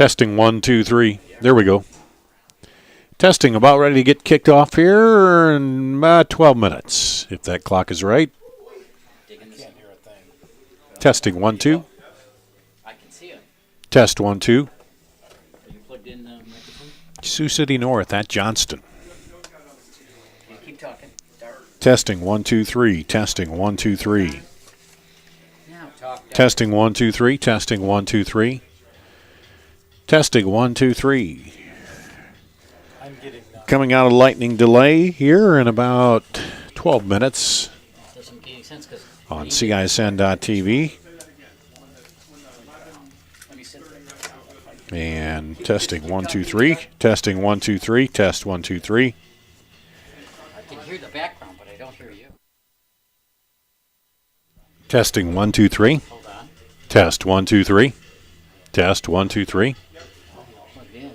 Testing 1, 2, 3. There we go. Testing, about ready to get kicked off here in about 12 minutes, if that clock is right. Testing 1, 2. I can see it. Test 1, 2. Are you plugged in the microphone? Sioux City North at Johnston. You keep talking. Start. Testing 1, 2, 3. Testing 1, 2, 3. Now talk. Testing 1, 2, 3. Testing 1, 2, 3. Testing 1, 2, 3. I'm getting Coming out of lightning delay here in about 12 minutes Doesn't make any sense because on CISN.TV. let me sit And testing 1, 2, 3. Testing 1, 2, 3. Test 1, 2, 3. I can hear the background, but I don't hear you. Testing 1, 2, 3. Hold on. Test 1, 2, 3. Test 1, 2, 3. Plugged in.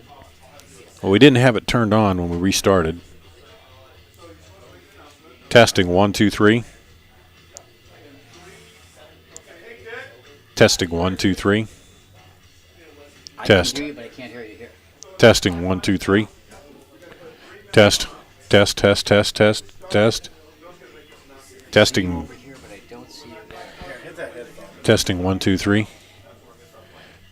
Well, we didn't have it turned on when we restarted. Testing 1, 2, 3. Testing 1, 2, 3. Test. I can hear you, but I can't hear you here. Testing 1, 2, 3. Test. Test, test, test, test, test. I'm Testing. over here, but I don't see it. Testing 1, 2, 3.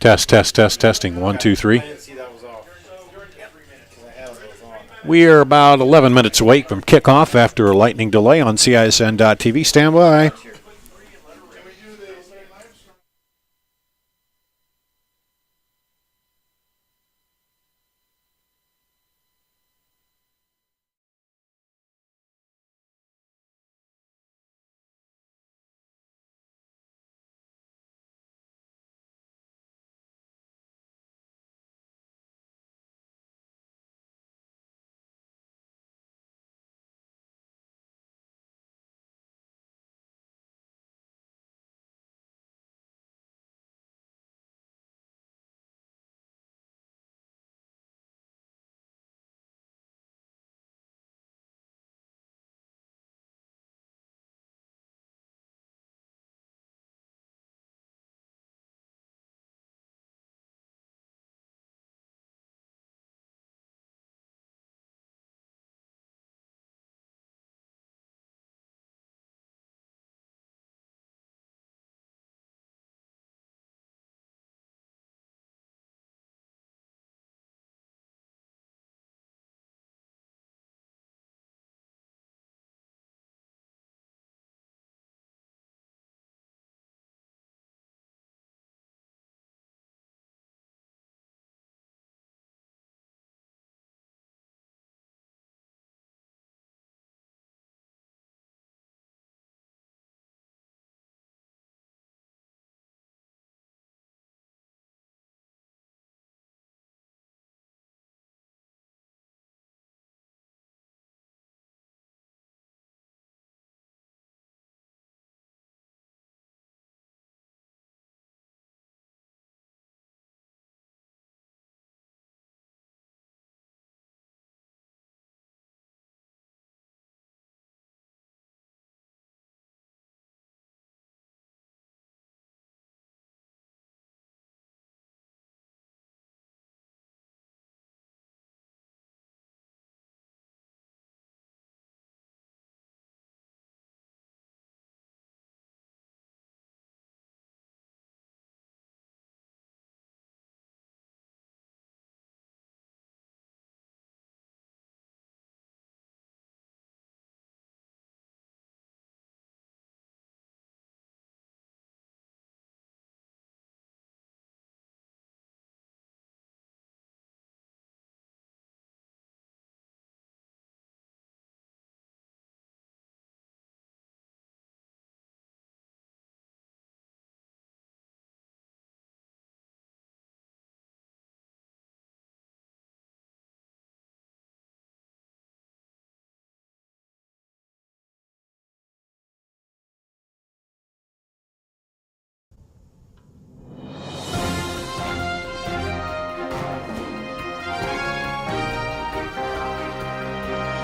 Test, test, test, testing 1, 2, 3. I didn't see that was off. 'Cause I had those on. We are about 11 minutes away from kickoff after a lightning delay on CISN.TV. Stand by.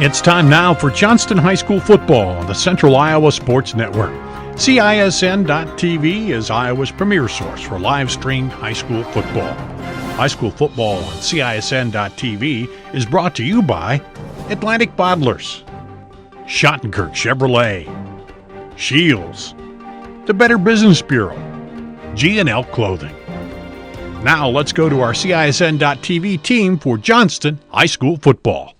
It's time now for Johnston High School football on the Central Iowa Sports Network. CISN.TV is Iowa's premier source for live-streamed high school football. High school football on CISN.TV is brought to you by Atlantic Bottlers, Schottenkirk Chevrolet, Shields, the Better Business Bureau, G&L Clothing. Now let's go to our CISN.TV team for Johnston High School football.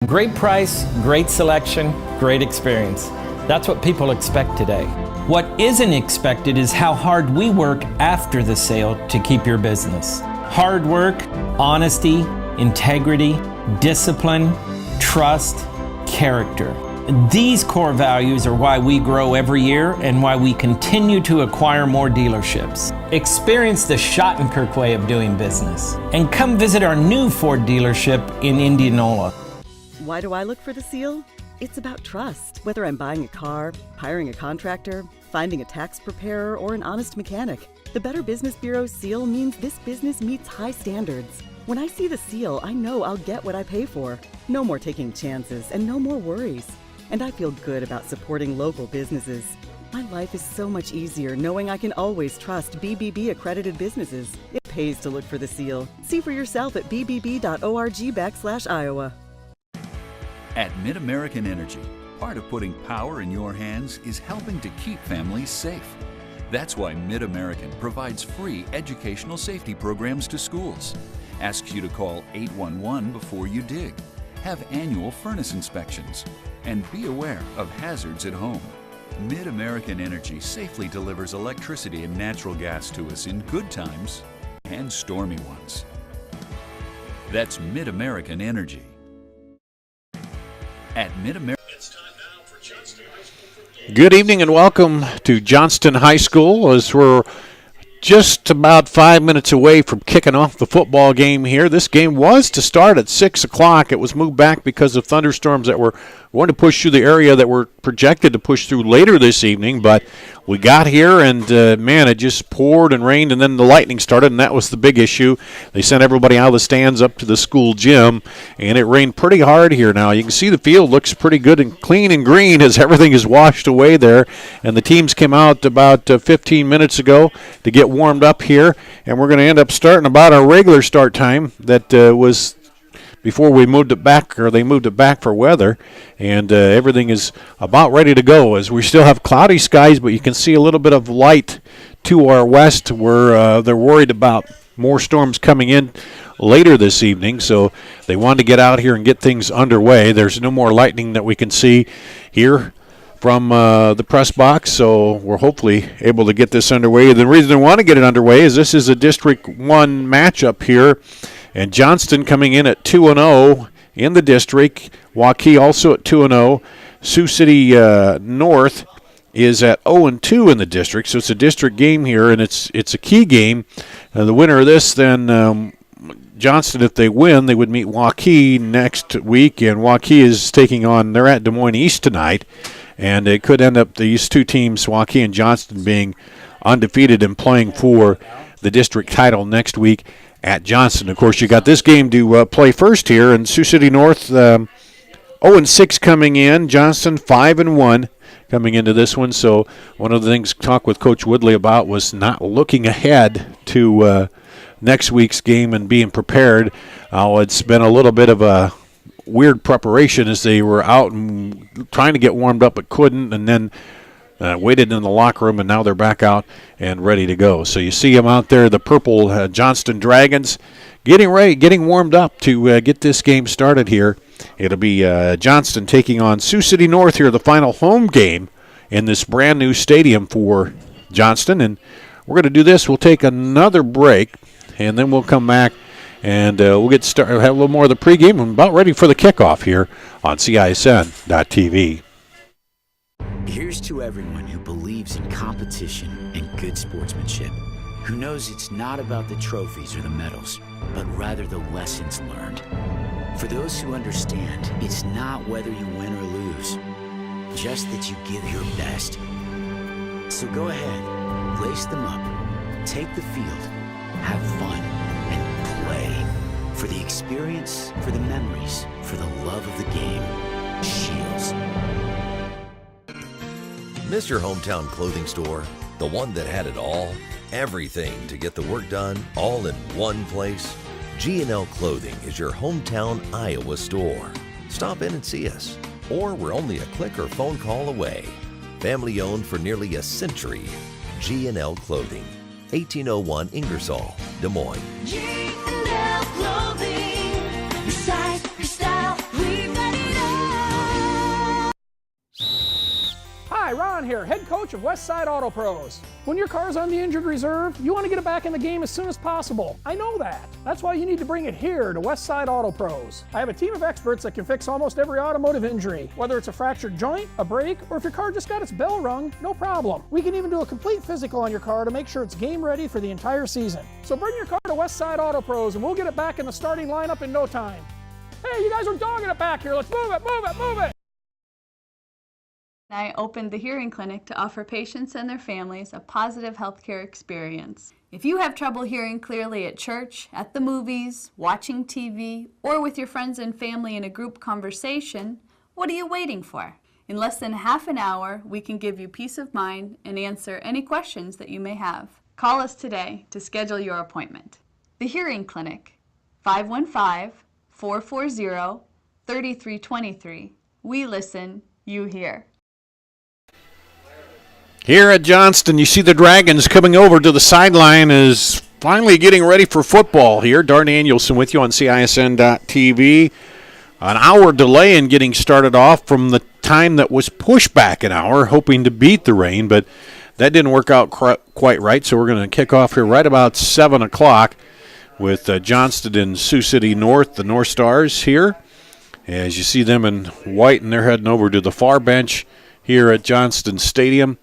Great price, great selection, great experience. That's what people expect today. What isn't expected is how hard we work after the sale to keep your business. Hard work, honesty, integrity, discipline, trust, character. These core values are why we grow every year and why we continue to acquire more dealerships. Experience the Schottenkirk way of doing business and come visit our new Ford dealership in Indianola. Why do I look for the seal? It's about trust. Whether I'm buying a car, hiring a contractor, finding a tax preparer, or an honest mechanic, the Better Business Bureau's seal means this business meets high standards. When I see the seal, I know I'll get what I pay for. No more taking chances and no more worries. And I feel good about supporting local businesses. My life is so much easier knowing I can always trust BBB accredited businesses. It pays to look for the seal. See for yourself at bbb.org/Iowa. At Mid-American Energy, part of putting power in your hands is helping to keep families safe. That's why Mid-American provides free educational safety programs to schools, asks you to call 811 before you dig, have annual furnace inspections, and be aware of hazards at home. Mid-American Energy safely delivers electricity and natural gas to us in good times and stormy ones. That's Mid-American Energy. At Mid-American. Good evening and welcome to Johnston High School as we're just about 5 minutes away from kicking off the football game here. This game was to start at 6 o'clock. It was moved back because of thunderstorms that were going to push through the area that were projected to push through later this evening. But we got here and, man, it just poured and rained, and then the lightning started, and that was the big issue. They sent everybody out of the stands up to the school gym, and it rained pretty hard here now. You can see the field looks pretty good and clean and green as everything is washed away there. And the teams came out about 15 minutes ago to get warmed up here, and we're going to end up starting about our regular start time that was before we moved it back, or they moved it back for weather, and everything is about ready to go as we still have cloudy skies, but you can see a little bit of light to our west where they're worried about more storms coming in later this evening, so they wanted to get out here and get things underway. There's no more lightning that we can see here from the press box, so we're hopefully able to get this underway. The reason I want to get it underway is this is a District 1 matchup here, and Johnston coming in at 2-0 in the district. Waukee also at 2-0. Sioux City North is at 0-2 in the district, so it's a district game here, and it's a key game. The winner of this, then Johnston, if they win, they would meet Waukee next week, and Waukee is taking on, they're at Des Moines East tonight, and it could end up these two teams, Waukee and Johnston, being undefeated and playing for the district title next week at Johnston. Of course, you got this game to play first here, and Sioux City North 0-6 coming in, Johnston 5-1 coming into this one. So one of the things talk with Coach Woodley about was not looking ahead to next week's game and being prepared. It's been a little bit of a weird preparation as they were out and trying to get warmed up but couldn't, and then waited in the locker room, and now they're back out and ready to go. So you see them out there, the purple Johnston Dragons, getting warmed up to get this game started here. It'll be Johnston taking on Sioux City North here, the final home game in this brand new stadium for Johnston. And we're going to do this. We'll take another break, and then we'll come back and we'll get started. Have a little more of the pregame. I'm about ready for the kickoff here on CISN.TV. Here's to everyone who believes in competition and good sportsmanship, who knows it's not about the trophies or the medals, but rather the lessons learned. For those who understand, it's not whether you win or lose, just that you give your best. So go ahead, lace them up, take the field, have fun, and play. For the experience, for the memories, for the love of the game. Shields. Miss your hometown clothing store? The one that had it all? Everything to get the work done, all in one place? G&L Clothing is your hometown Iowa store. Stop in and see us. Or we're only a click or phone call away. Family owned for nearly a century. G&L Clothing, 1801 Ingersoll, Des Moines. G&L Clothing, your size, your style, we've got it all. Hi, Ron here, head coach of Westside Auto Pros. When your car's on the injured reserve, you want to get it back in the game as soon as possible. I know that. That's why you need to bring it here to Westside Auto Pros. I have a team of experts that can fix almost every automotive injury. Whether it's a fractured joint, a brake, or if your car just got its bell rung, no problem. We can even do a complete physical on your car to make sure it's game ready for the entire season. So bring your car to Westside Auto Pros and we'll get it back in the starting lineup in no time. Hey, you guys are dogging it back here. Let's move it, move it, move it. I opened the Hearing Clinic to offer patients and their families a positive healthcare experience. If you have trouble hearing clearly at church, at the movies, watching TV, or with your friends and family in a group conversation, what are you waiting for? In less than half an hour, we can give you peace of mind and answer any questions that you may have. Call us today to schedule your appointment. The Hearing Clinic, 515-440-3323. We listen, you hear. Here at Johnston, you see the Dragons coming over to the sideline is finally getting ready for football here. Dar Danielson with you on CISN.TV. An hour delay in getting started off from the time that was pushed back an hour, hoping to beat the rain, but that didn't work out quite right, so we're going to kick off here right about 7 o'clock with Johnston and Sioux City North, the North Stars here. As you see them in white, and they're heading over to the far bench here at Johnston Stadium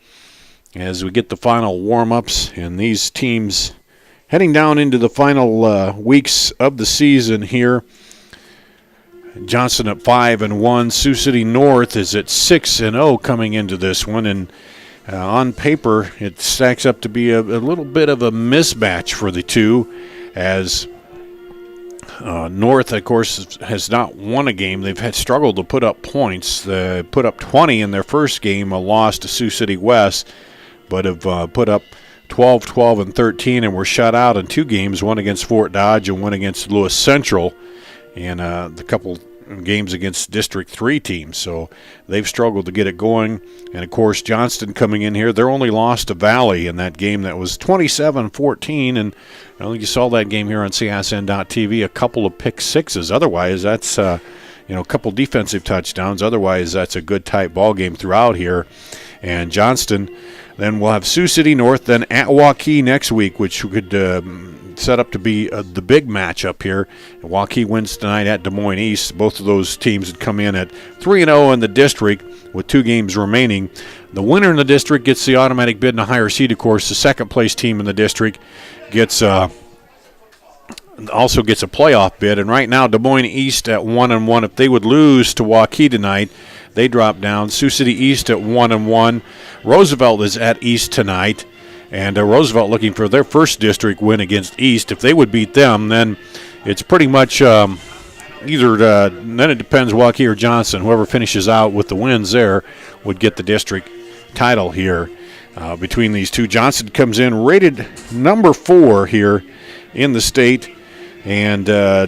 as we get the final warm-ups, and these teams heading down into the final weeks of the season here. Johnston at 5-1. Sioux City North is at 6-0 coming into this one, and on paper it stacks up to be a little bit of a mismatch for the two, as North, of course, has not won a game. They've had struggled to put up points. They put up 20 in their first game, a loss to Sioux City West, but have put up 12, 12, and 13, and were shut out in two games, one against Fort Dodge and one against Lewis Central, and the couple games against District 3 teams. So they've struggled to get it going. And, of course, Johnston coming in here, they're only lost to Valley in that game that was 27-14, and I think you saw that game here on CISN.TV, a couple of pick sixes. Otherwise, that's a couple defensive touchdowns. Otherwise, that's a good tight ball game throughout here. And Johnston, then we'll have Sioux City North, then at Waukee next week, which could set up to be the big matchup here. Waukee wins tonight at Des Moines East. Both of those teams would come in at 3-0 in the district with 2 games remaining. The winner in the district gets the automatic bid and a higher seed, of course. The second-place team in the district gets also gets a playoff bid. And right now, Des Moines East at 1-1. If they would lose to Waukee tonight, they drop down. Sioux City East at 1-1. Roosevelt is at East tonight, and Roosevelt looking for their first district win against East. If they would beat them, then it's pretty much then it depends Waukee or Johnston. Whoever finishes out with the wins there would get the district title here between these two. Johnston comes in rated number 4 here in the state. And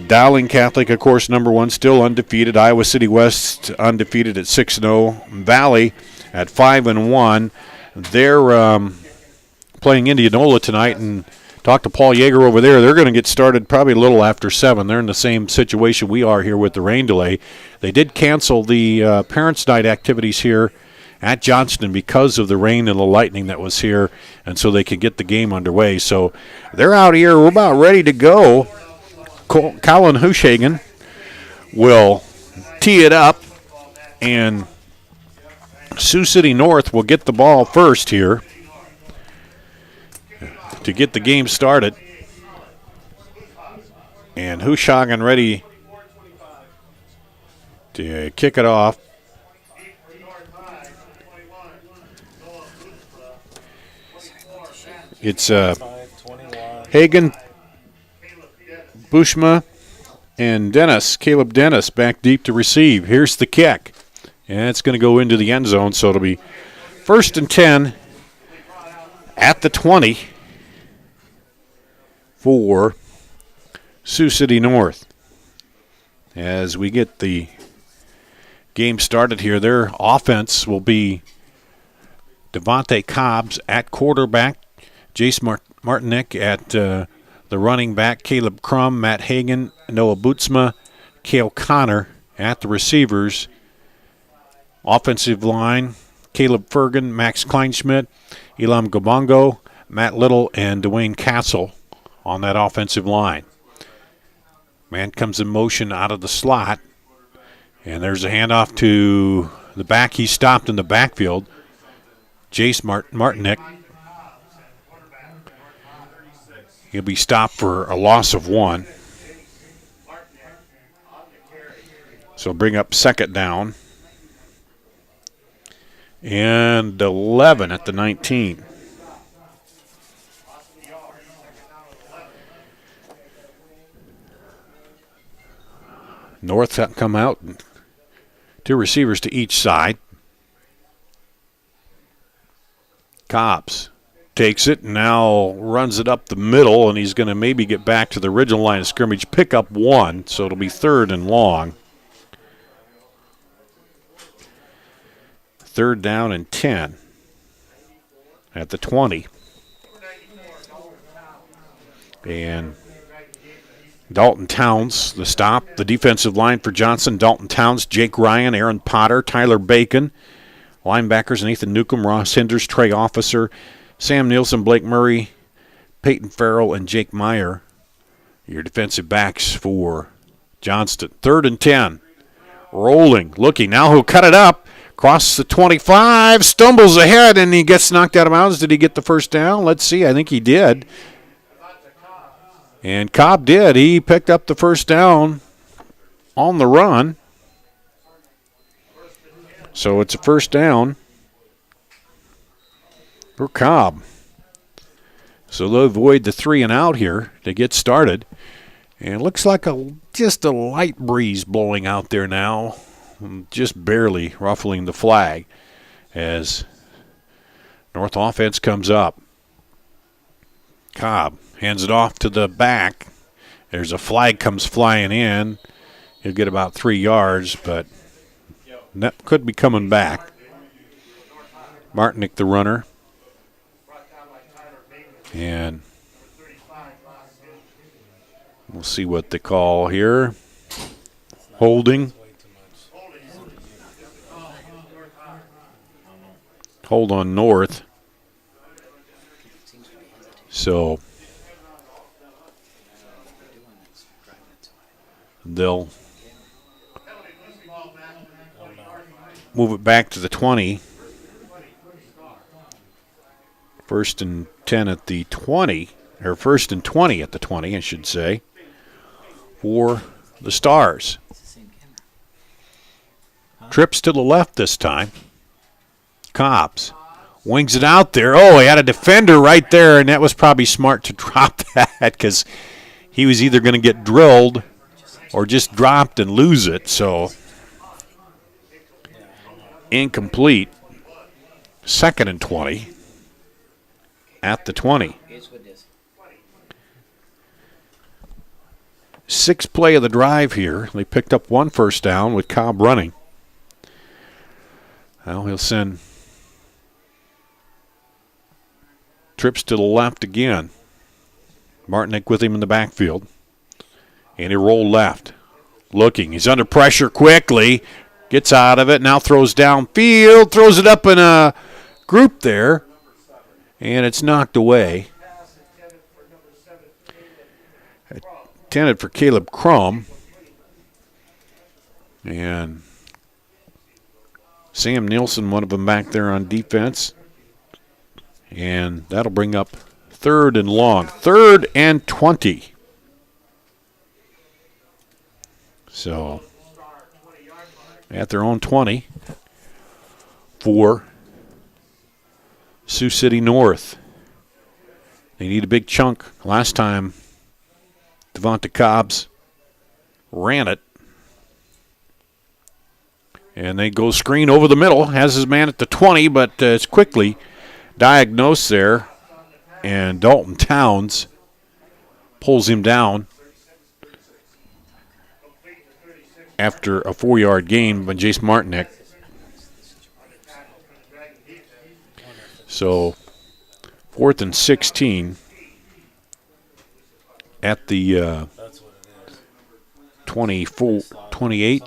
Dowling Catholic, of course, number 1, still undefeated. Iowa City West undefeated at 6-0. Valley at 5-1. They're playing Indianola tonight, and talk to Paul Yeager over there. They're going to get started probably a little after 7. They're in the same situation we are here with the rain delay. They did cancel the Parents' Night activities here at Johnston because of the rain and the lightning that was here, and so they could get the game underway. So they're out here. We're about ready to go. Colin Hushagen will tee it up, and Sioux City North will get the ball first here to get the game started. And Hushagen ready to kick it off. It's Hagen, Bushma, and Caleb Dennis back deep to receive. Here's the kick. And it's going to go into the end zone, so it'll be 1st and 10 at the 20 for Sioux City North. As we get the game started here, their offense will be Devontae Cobbs at quarterback, Jace Martinek at the running back, Caleb Crum, Matt Hagen, Noah Bootsma, Cale Connor at the receivers. Offensive line, Caleb Fergan, Max Kleinschmidt, Elam Gabongo, Matt Little, and Dwayne Castle on that offensive line. Man comes in motion out of the slot, and there's a handoff to the back. He stopped in the backfield, Jace Martinek. He'll be stopped for a loss of 1. So bring up 2nd down. And 11 at the 19. North come out, 2 receivers to each side. Cobbs takes it and now runs it up the middle, and he's going to maybe get back to the original line of scrimmage, pick up 1, so it'll be 3rd and long. 3rd down and 10 at the 20. And Dalton Towns, the stop. The defensive line for Johnson, Dalton Towns, Jake Ryan, Aaron Potter, Tyler Bacon. Linebackers, Nathan Newcomb, Ross Hinders, Trey Officer, Sam Nielsen, Blake Murray, Peyton Farrell, and Jake Meyer. Your defensive backs for Johnston. 3rd and 10. Rolling, looking. Now he'll cut it up. Crosses the 25, stumbles ahead, and he gets knocked out of bounds. Did he get the first down? Let's see. I think he did. And Cobb did. He picked up the first down on the run. So it's a first down for Cobb. So they'll avoid the 3 and out here to get started. And it looks like just a light breeze blowing out there now, just barely ruffling the flag as North offense comes up. Cobb hands it off to the back. There's a flag comes flying in. He'll get about 3 yards, but that could be coming back. Martinek, the runner. And we'll see what they call here. Holding. Hold on North. So they'll move it back to the 20. 1st and 10 at the 20, or 1st and 20 at the 20, I should say, for the Stars. Trips to the left this time. Cobbs wings it out there. Oh, he had a defender right there, and that was probably smart to drop that because he was either going to get drilled or just dropped and lose it. So incomplete. 2nd and 20 at the 20. 6th play of the drive here. They picked up 1 first down with Cobb running. Well, he'll send Trips to the left again. Martinick with him in the backfield. And he rolled left. Looking. He's under pressure quickly. Gets out of it. Now throws downfield. Throws it up in a group there. And it's knocked away. Intended for Caleb Crum. And Sam Nielsen, one of them back there on defense. And that'll bring up 3rd and long. 3rd and 20. So, at their own 20 for Sioux City North. They need a big chunk. Last time, Devonta Cobbs ran it. And they go screen over the middle. Has his man at the 20, but it's quickly diagnosed there. And Dalton Towns pulls him down after a 4-yard gain by Jace Martinick. So 4th and 16 at the 28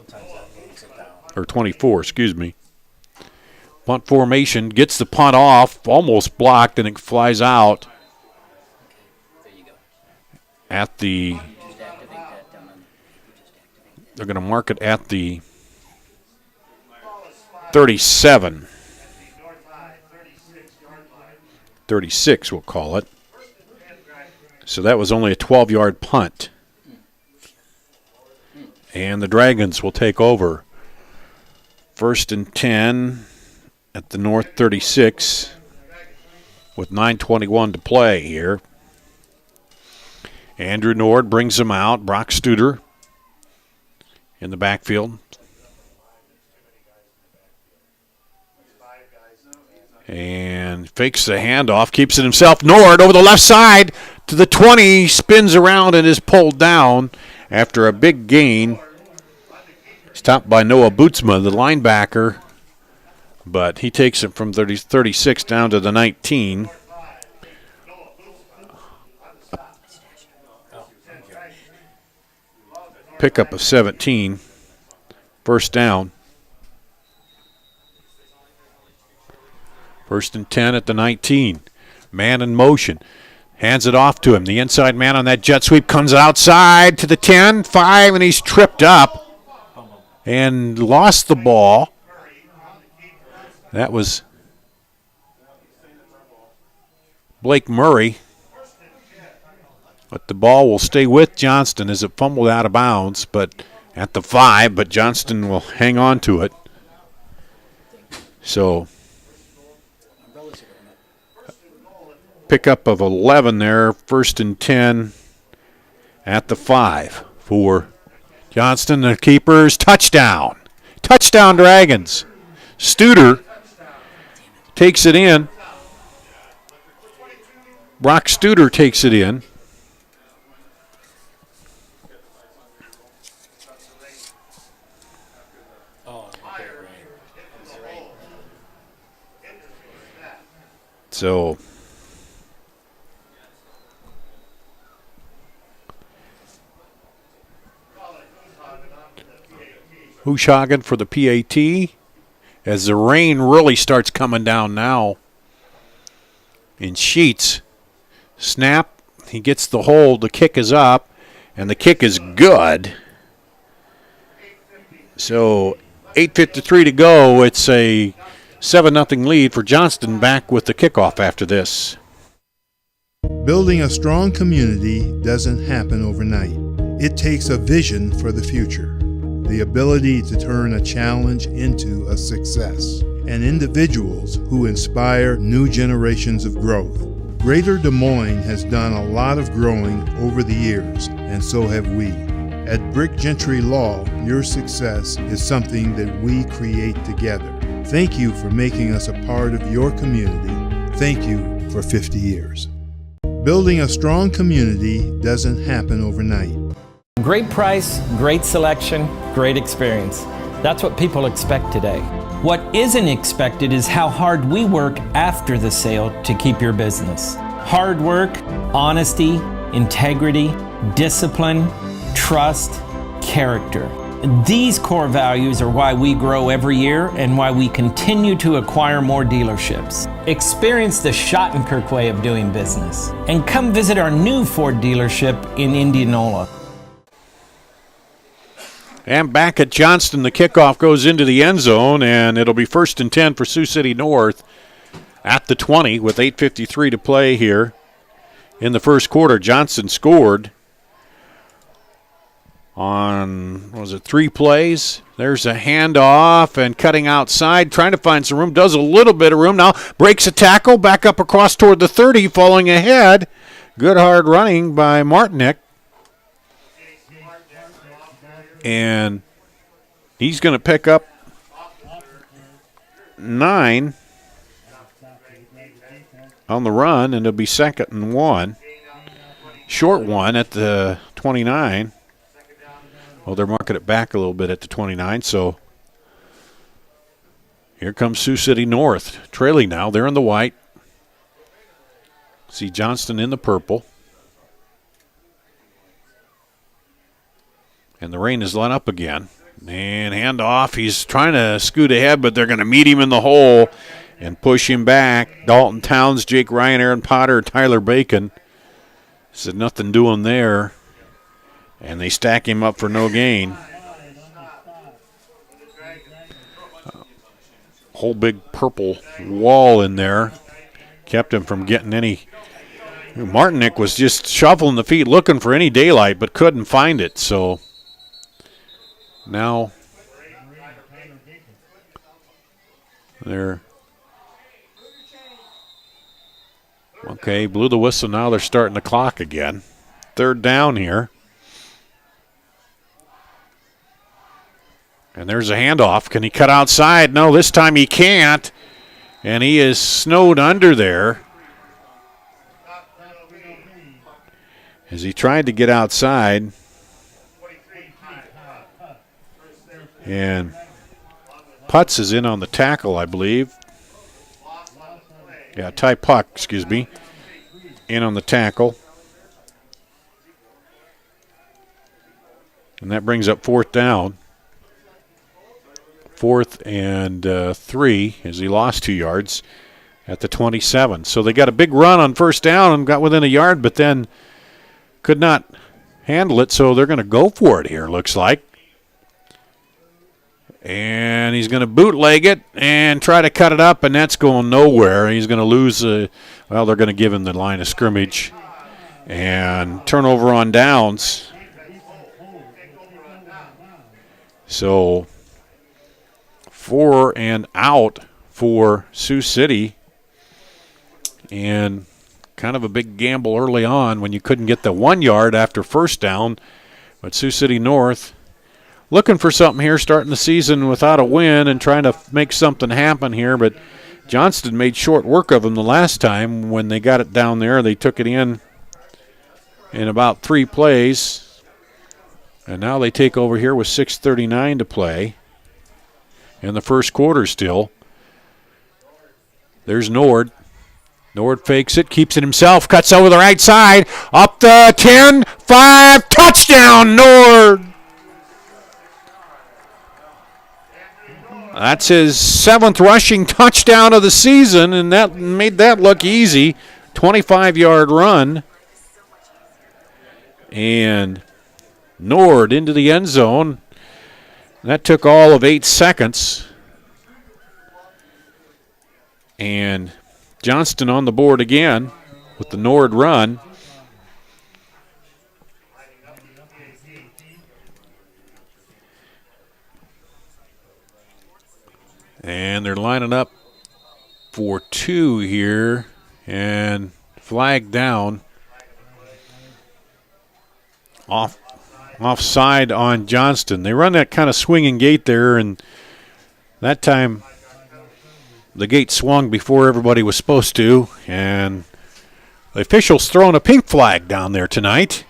or 24, excuse me. Punt formation, gets the punt off, almost blocked, and it flies out at the, they're going to mark it at the 37. 36, we'll call it. So that was only a 12-yard punt. And the Dragons will take over. 1st and 10 at the North 36 with 9:21 to play here. Andrew Nord brings them out. Brock Studer in the backfield. And fakes the handoff, keeps it himself. Nord over the left side to the 20, spins around and is pulled down after a big gain. Stopped by Noah Bootsma, the linebacker, but he takes it from 36 down to the 19. Pickup of 17. 1st down. 1st and 10 at the 19. Man in motion. Hands it off to him. The inside man on that jet sweep comes outside to the 10, 5, and he's tripped up and lost the ball. That was Blake Murray. But the ball will stay with Johnston as it fumbled out of bounds, but at the 5, but Johnston will hang on to it. So pickup of 11 there, 1st and 10 at the 5 for Johnston. The keepers, touchdown. Touchdown Dragons. Studer takes it in. Brock Studer takes it in. So Hushagen for the PAT as the rain really starts coming down now in sheets. Snap, he gets the hold, the kick is up, and the kick is good. So 8:53 to go. It's a 7-0 lead for Johnston, back with the kickoff after this. Building a strong community doesn't happen overnight. It takes a vision for the future, the ability to turn a challenge into a success, and individuals who inspire new generations of growth. Greater Des Moines has done a lot of growing over the years, and so have we. At Brick Gentry Law, your success is something that we create together. Thank you for making us a part of your community. Thank you for 50 years. Building a strong community doesn't happen overnight. Great price, great selection, great experience. That's what people expect today. What isn't expected is how hard we work after the sale to keep your business. Hard work, honesty, integrity, discipline, trust, character. These core values are why we grow every year and why we continue to acquire more dealerships. Experience the Schottenkirk way of doing business and come visit our new Ford dealership in Indianola. And back at Johnston, the kickoff goes into the end zone, and it'll be 1st and 10 for Sioux City North at the 20 with 8:53 to play here in the first quarter. Johnston scored on, 3 plays? There's a handoff and cutting outside, trying to find some room. Does a little bit of room now. Breaks a tackle, back up across toward the 30, falling ahead. Good hard running by Martinick. And he's going to pick up 9 on the run, and it'll be 2nd and 1. Short one at the 29. Well, they're marking it back a little bit at the 29, so here comes Sioux City North, trailing now. They're in the white. See Johnston in the purple. And the rain is let up again. And handoff. He's trying to scoot ahead, but they're going to meet him in the hole and push him back. Dalton Towns, Jake Ryan, Aaron Potter, Tyler Bacon. Said nothing doing there. And they stack him up for no gain. Whole big purple wall in there. Kept him from getting any. Martinick was just shuffling the feet looking for any daylight, but couldn't find it. So now they're okay, blew the whistle. Now they're starting the clock again. 3rd down here. And there's a handoff. Can he cut outside? No, this time he can't. And he is snowed under there as he tried to get outside. And Putz is in on the tackle, I believe. Yeah, Ty Puck, excuse me, in on the tackle. And that brings up 4th down. 4th and 3 as he lost 2 yards at the 27. So they got a big run on 1st down and got within a yard, but then could not handle it, so they're going to go for it here, looks like. And he's going to bootleg it and try to cut it up, and that's going nowhere. He's going to lose, well, they're going to give him the line of scrimmage. And turnover on downs. So 4 and out for Sioux City. And kind of a big gamble early on when you couldn't get the 1 yard after 1st down. But Sioux City North looking for something here, starting the season without a win and trying to make something happen here. But Johnston made short work of them the last time when they got it down there. They took it in about 3 plays. And now they take over here with 6:39 to play in the first quarter still. There's Nord. Nord fakes it, keeps it himself, cuts over the right side, up the 10, 5, touchdown, Nord! That's his 7th rushing touchdown of the season, and that made that look easy. 25-yard run. And Nord into the end zone. That took all of 8 seconds. And Johnston on the board again with the Nord run. And they're lining up for 2 here. And flag down. Offside on Johnston. They run that kind of swinging gate there, and that time the gate swung before everybody was supposed to, and the official's throwing a pink flag down there tonight.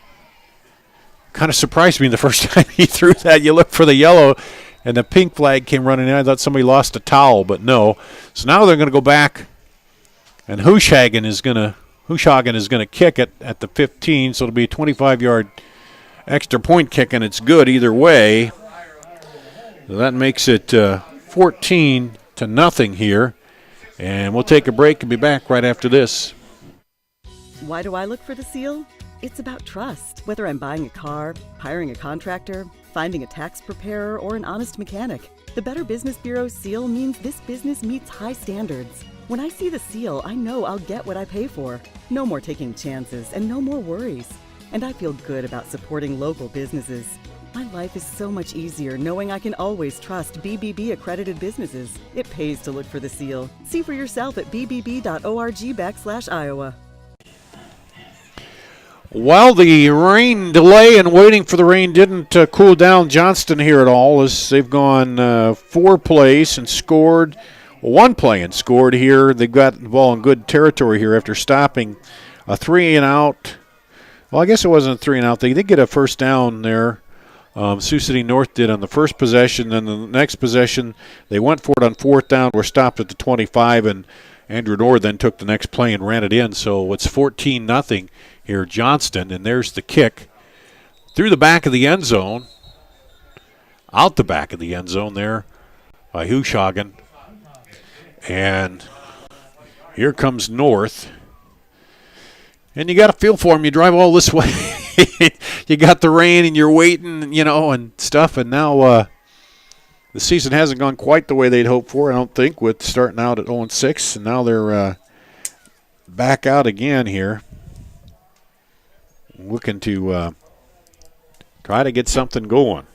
Kind of surprised me the first time he threw that. You look for the yellow, And the pink flag came running in. I thought somebody lost a towel, but no. So now they're going to go back, and Hushagen is going to kick it at the 15, so it'll be a 25-yard extra point kick, and it's good either way. So that makes it 14-0 here. And we'll take a break and be back right after this. Why do I look for the seal? It's about trust. Whether I'm buying a car, hiring a contractor, finding a tax preparer, or an honest mechanic, the Better Business Bureau seal means this business meets high standards. When I see the seal, I know I'll get what I pay for. No more taking chances and no more worries. And I feel good about supporting local businesses. My life is so much easier knowing I can always trust BBB accredited businesses. It pays to look for the seal. See for yourself at bbb.org/Iowa. Well, the rain delay and waiting for the rain didn't cool down Johnston here at all, as they've gone 4 plays and scored. One play and scored here. They've got the ball in good territory here after stopping a 3-and-out. Well, I guess it wasn't a 3-and-out. They did get a first down there. Sioux City North did on the first possession. Then the next possession, they went for it on 4th down. Were stopped at the 25, and Andrew Nord then took the next play and ran it in. So it's 14-0 here, Johnston. And there's the kick through the back of the end zone, out the back of the end zone there by Hushagen. And here comes North. And you got to feel for him. You drive all this way. You got the rain and you're waiting, and stuff. And now the season hasn't gone quite the way they'd hoped for, I don't think, with starting out at 0-6. And now they're back out again here, looking to try to get something going.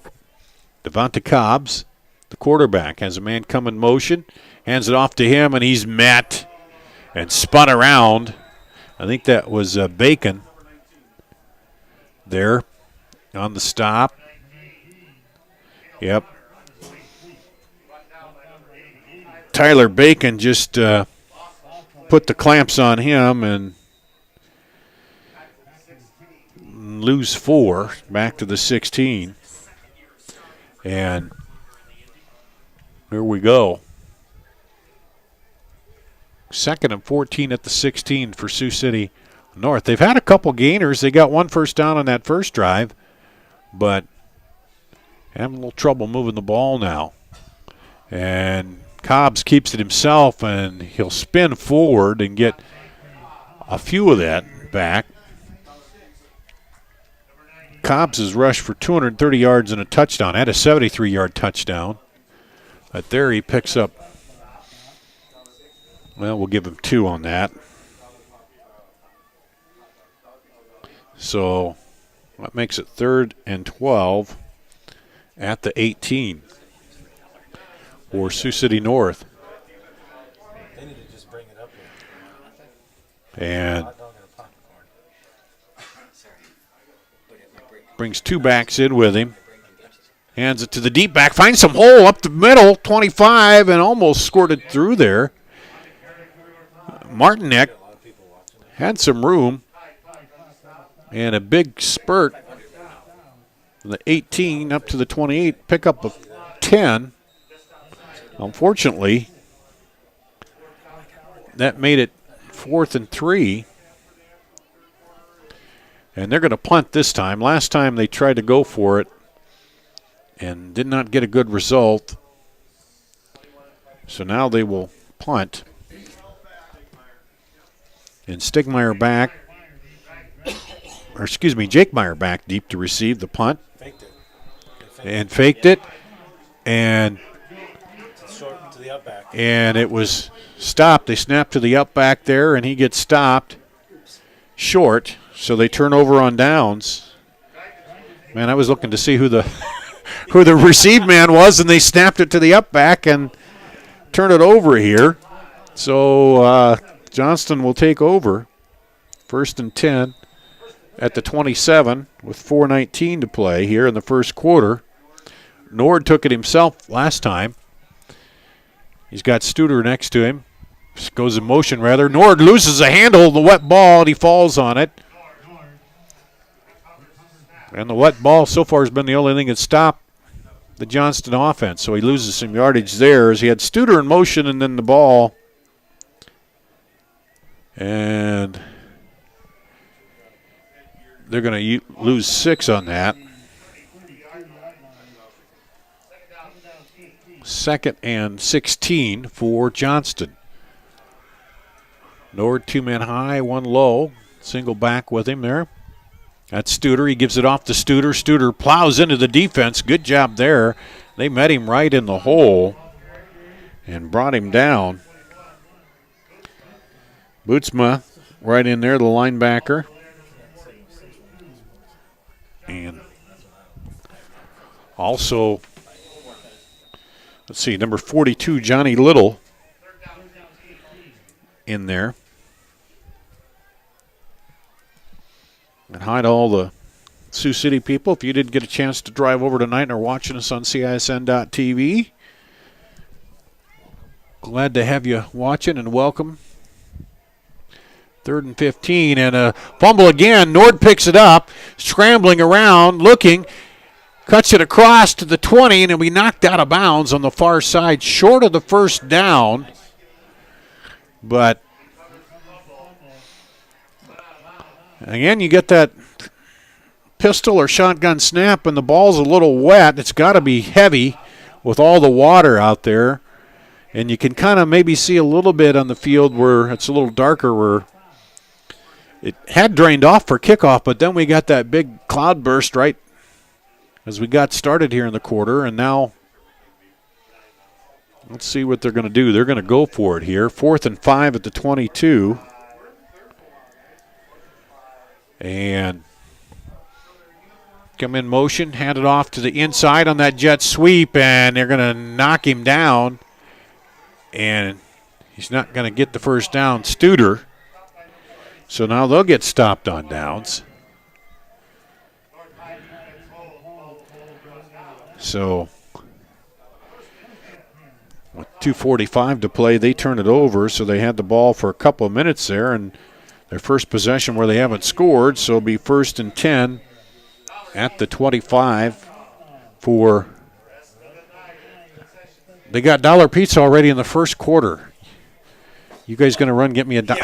Devonta Cobbs, the quarterback, has a man come in motion, hands it off to him, and he's met and spun around. I think that was Bacon there on the stop. Yep. Tyler Bacon just put the clamps on him and lose 4 back to the 16. And here we go. 2nd and 14 at the 16 for Sioux City North. They've had a couple gainers. They got 1 first down on that first drive, but having a little trouble moving the ball now. And Cobbs keeps it himself, and he'll spin forward and get a few of that back. Cobbs has rushed for 230 yards and a touchdown. Had a 73-yard touchdown. But there he picks up, well, we'll give him 2 on that. So that makes it 3rd and 12 at the 18 for Sioux City North. They need to just bring it up here. And brings 2 backs in with him. Hands it to the deep back. Finds some hole up the middle, 25, and almost scored it through there. Martinek had some room. And a big spurt from the 18 up to the 28, pickup of 10. Unfortunately, that made it 4th and 3. And they're going to punt this time. Last time they tried to go for it and did not get a good result. So now they will punt. And Stigmeyer back. Or excuse me, Jake Meyer back deep to receive the punt. Faked it. And faked it. And Short to the up back. And it was stopped. They snapped to the up back there, and he gets stopped short. So they turn over on downs. Man, I was looking to see who the who the receive man was, and they snapped it to the up back and turned it over here. So Johnston will take over. 1st and 10 at the 27 with 4:19 to play here in the first quarter. Nord took it himself last time. He's got Studer next to him. Goes in motion, rather. Nord loses a handle of the wet ball, and he falls on it. And the wet ball so far has been the only thing that stopped the Johnston offense. So he loses some yardage there as he had Studer in motion and then the ball. And they're going to lose 6 on that. 2nd and 16 for Johnston. Nord 2 men high, 1 low. Single back with him there. That's Studer. He gives it off to Studer. Studer plows into the defense. Good job there. They met him right in the hole and brought him down. Bootsma right in there, the linebacker. And also, let's see, number 42, Johnny Little in there. And hi to all the Sioux City people. If you didn't get a chance to drive over tonight and are watching us on CISN.TV, glad to have you watching and welcome. 3rd and 15 and a fumble again. Nord picks it up, scrambling around, looking, cuts it across to the 20, and it'll be knocked out of bounds on the far side, short of the first down. But again, you get that pistol or shotgun snap and the ball's a little wet. It's got to be heavy with all the water out there. And you can kind of maybe see a little bit on the field where it's a little darker where it had drained off for kickoff, but then we got that big cloud burst right as we got started here in the quarter. And now let's see what they're going to do. They're going to go for it here. 4th and 5 at the 22. And come in motion, hand it off to the inside on that jet sweep, and they're going to knock him down. And he's not going to get the first down, Studer. So now they'll get stopped on downs. So with 2:45 to play, they turn it over. So they had the ball for a couple of minutes there, and their first possession where they haven't scored. So it'll be 1st and 10 at the 25 for. They got dollar pizza already in the first quarter. You guys going to run get me a dollar?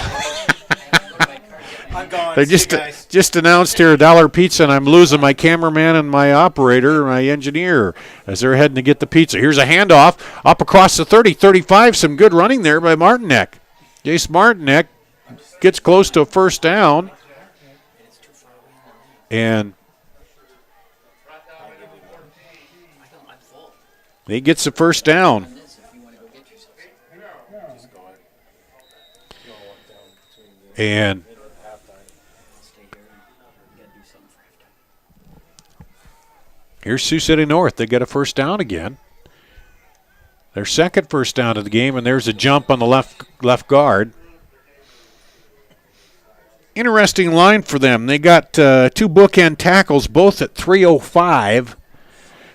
I'm gone. They just announced here dollar pizza, and I'm losing my cameraman and my operator, my engineer, as they're heading to get the pizza. Here's a handoff up across the 30, 35. Some good running there by Martinek. Jace Martinek gets close to a first down. And he gets the first down. And here's Sioux City North. They get a first down again. Their second first down of the game, and there's a jump on the left guard. Interesting line for them. They got 2 bookend tackles, both at 305.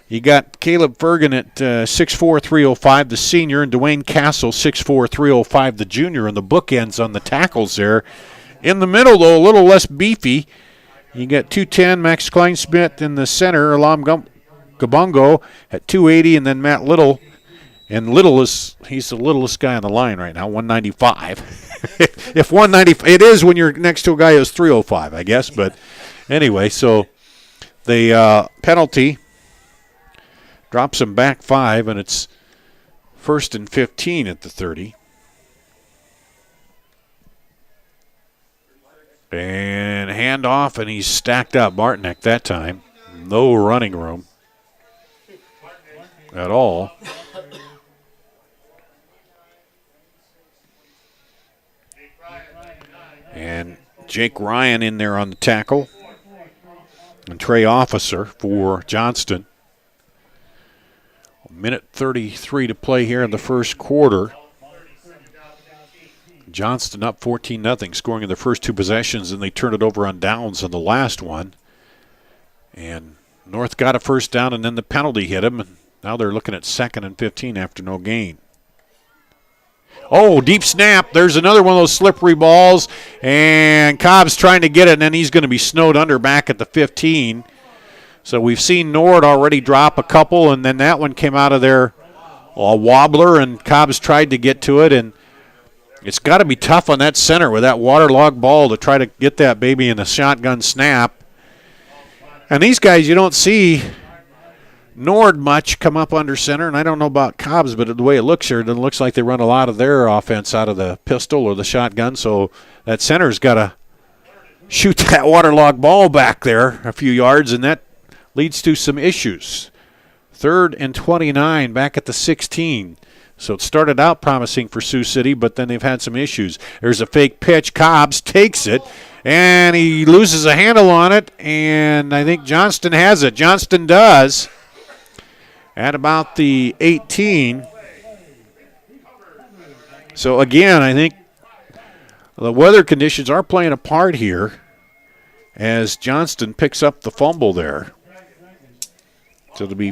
You got Caleb Fergan at 6'4", 305, the senior, and Dwayne Castle, 6'4", 305, the junior, and the bookends on the tackles there. In the middle, though, a little less beefy. You got 210, Max Kleinsmith in the center, Alam Gabongo at 280, and then Matt Little. And Little he's the littlest guy on the line right now, 195. If 190, it is when you're next to a guy who's 305, I guess. But anyway, so the penalty drops him back 5, and it's 1st and 15 at the 30. And handoff, and he's stacked up. Martinek that time. No running room at all. And Jake Ryan in there on the tackle. And Trey Officer for Johnston. 1:33 to play here in the first quarter. Johnston up 14-0, scoring in their first 2 possessions, and they turned it over on downs on the last one. And North got a first down, and then the penalty hit him, and now they're looking at 2nd and 15 after no gain. Oh, deep snap. There's another one of those slippery balls, and Cobb's trying to get it, and then he's going to be snowed under back at the 15. So we've seen Nord already drop a couple, and then that one came out of there a wobbler, and Cobbs tried to get to it, and it's got to be tough on that center with that waterlogged ball to try to get that baby in a shotgun snap. And these guys, you don't see Nord much come up under center, and I don't know about Cobbs, but the way it looks here, it looks like they run a lot of their offense out of the pistol or the shotgun, so that center's got to shoot that waterlogged ball back there a few yards, and that leads to some issues. 3rd and 29 back at the 16. So it started out promising for Sioux City, but then they've had some issues. There's a fake pitch. Cobbs takes it, and he loses a handle on it, and I think Johnston has it. Johnston does at about the 18. So again, I think the weather conditions are playing a part here as Johnston picks up the fumble there. So it'll be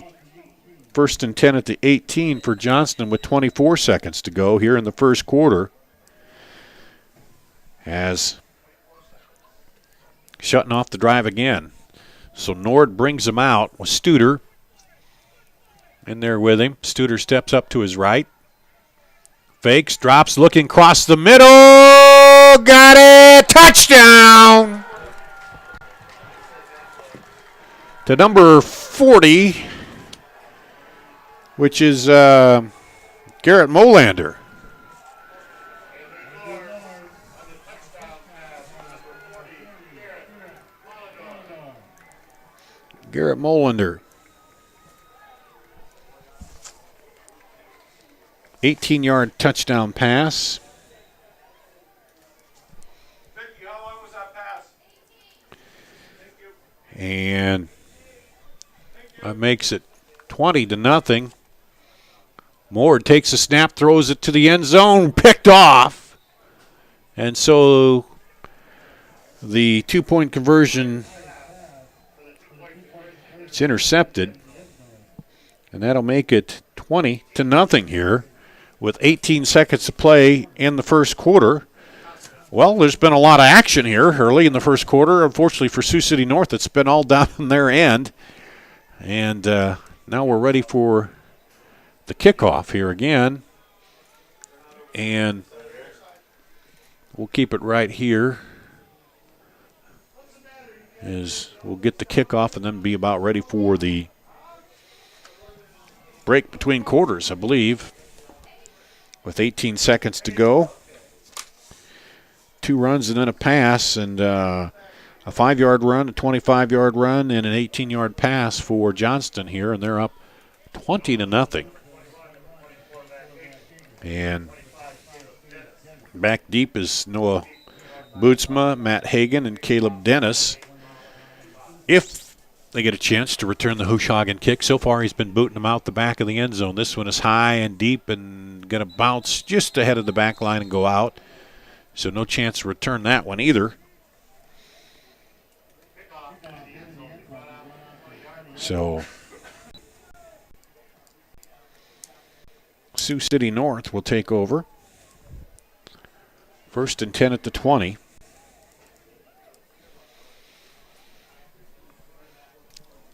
1st and 10 at the 18 for Johnston with 24 seconds to go here in the first quarter. As shutting off the drive again. So Nord brings him out with Studer in there with him. Studer steps up to his right. Fakes, drops, looking across the middle. Got it! Touchdown! To number 40, which is Garrett Molander. Garrett Molander. 18-yard touchdown pass. How long was that pass? And that makes it 20-0. Moore takes a snap, throws it to the end zone, picked off. And so the 2-point conversion, it's intercepted. And that'll make it 20-0 here with 18 seconds to play in the first quarter. Well, there's been a lot of action here early in the first quarter. Unfortunately for Sioux City North, it's been all down their end. And now we're ready for the kickoff here again. And we'll keep it right here as we'll get the kickoff and then be about ready for the break between quarters, I believe, with 18 seconds to go. 2 runs and then a pass, and a 5-yard run, a 25-yard run, and an 18-yard pass for Johnston here, and they're up 20-0. And back deep is Noah Bootsma, Matt Hagan, and Caleb Dennis. If they get a chance to return the Hushagen kick. So far he's been booting them out the back of the end zone. This one is high and deep and going to bounce just ahead of the back line and go out. So no chance to return that one either. So Sioux City North will take over. 1st and 10 at the 20.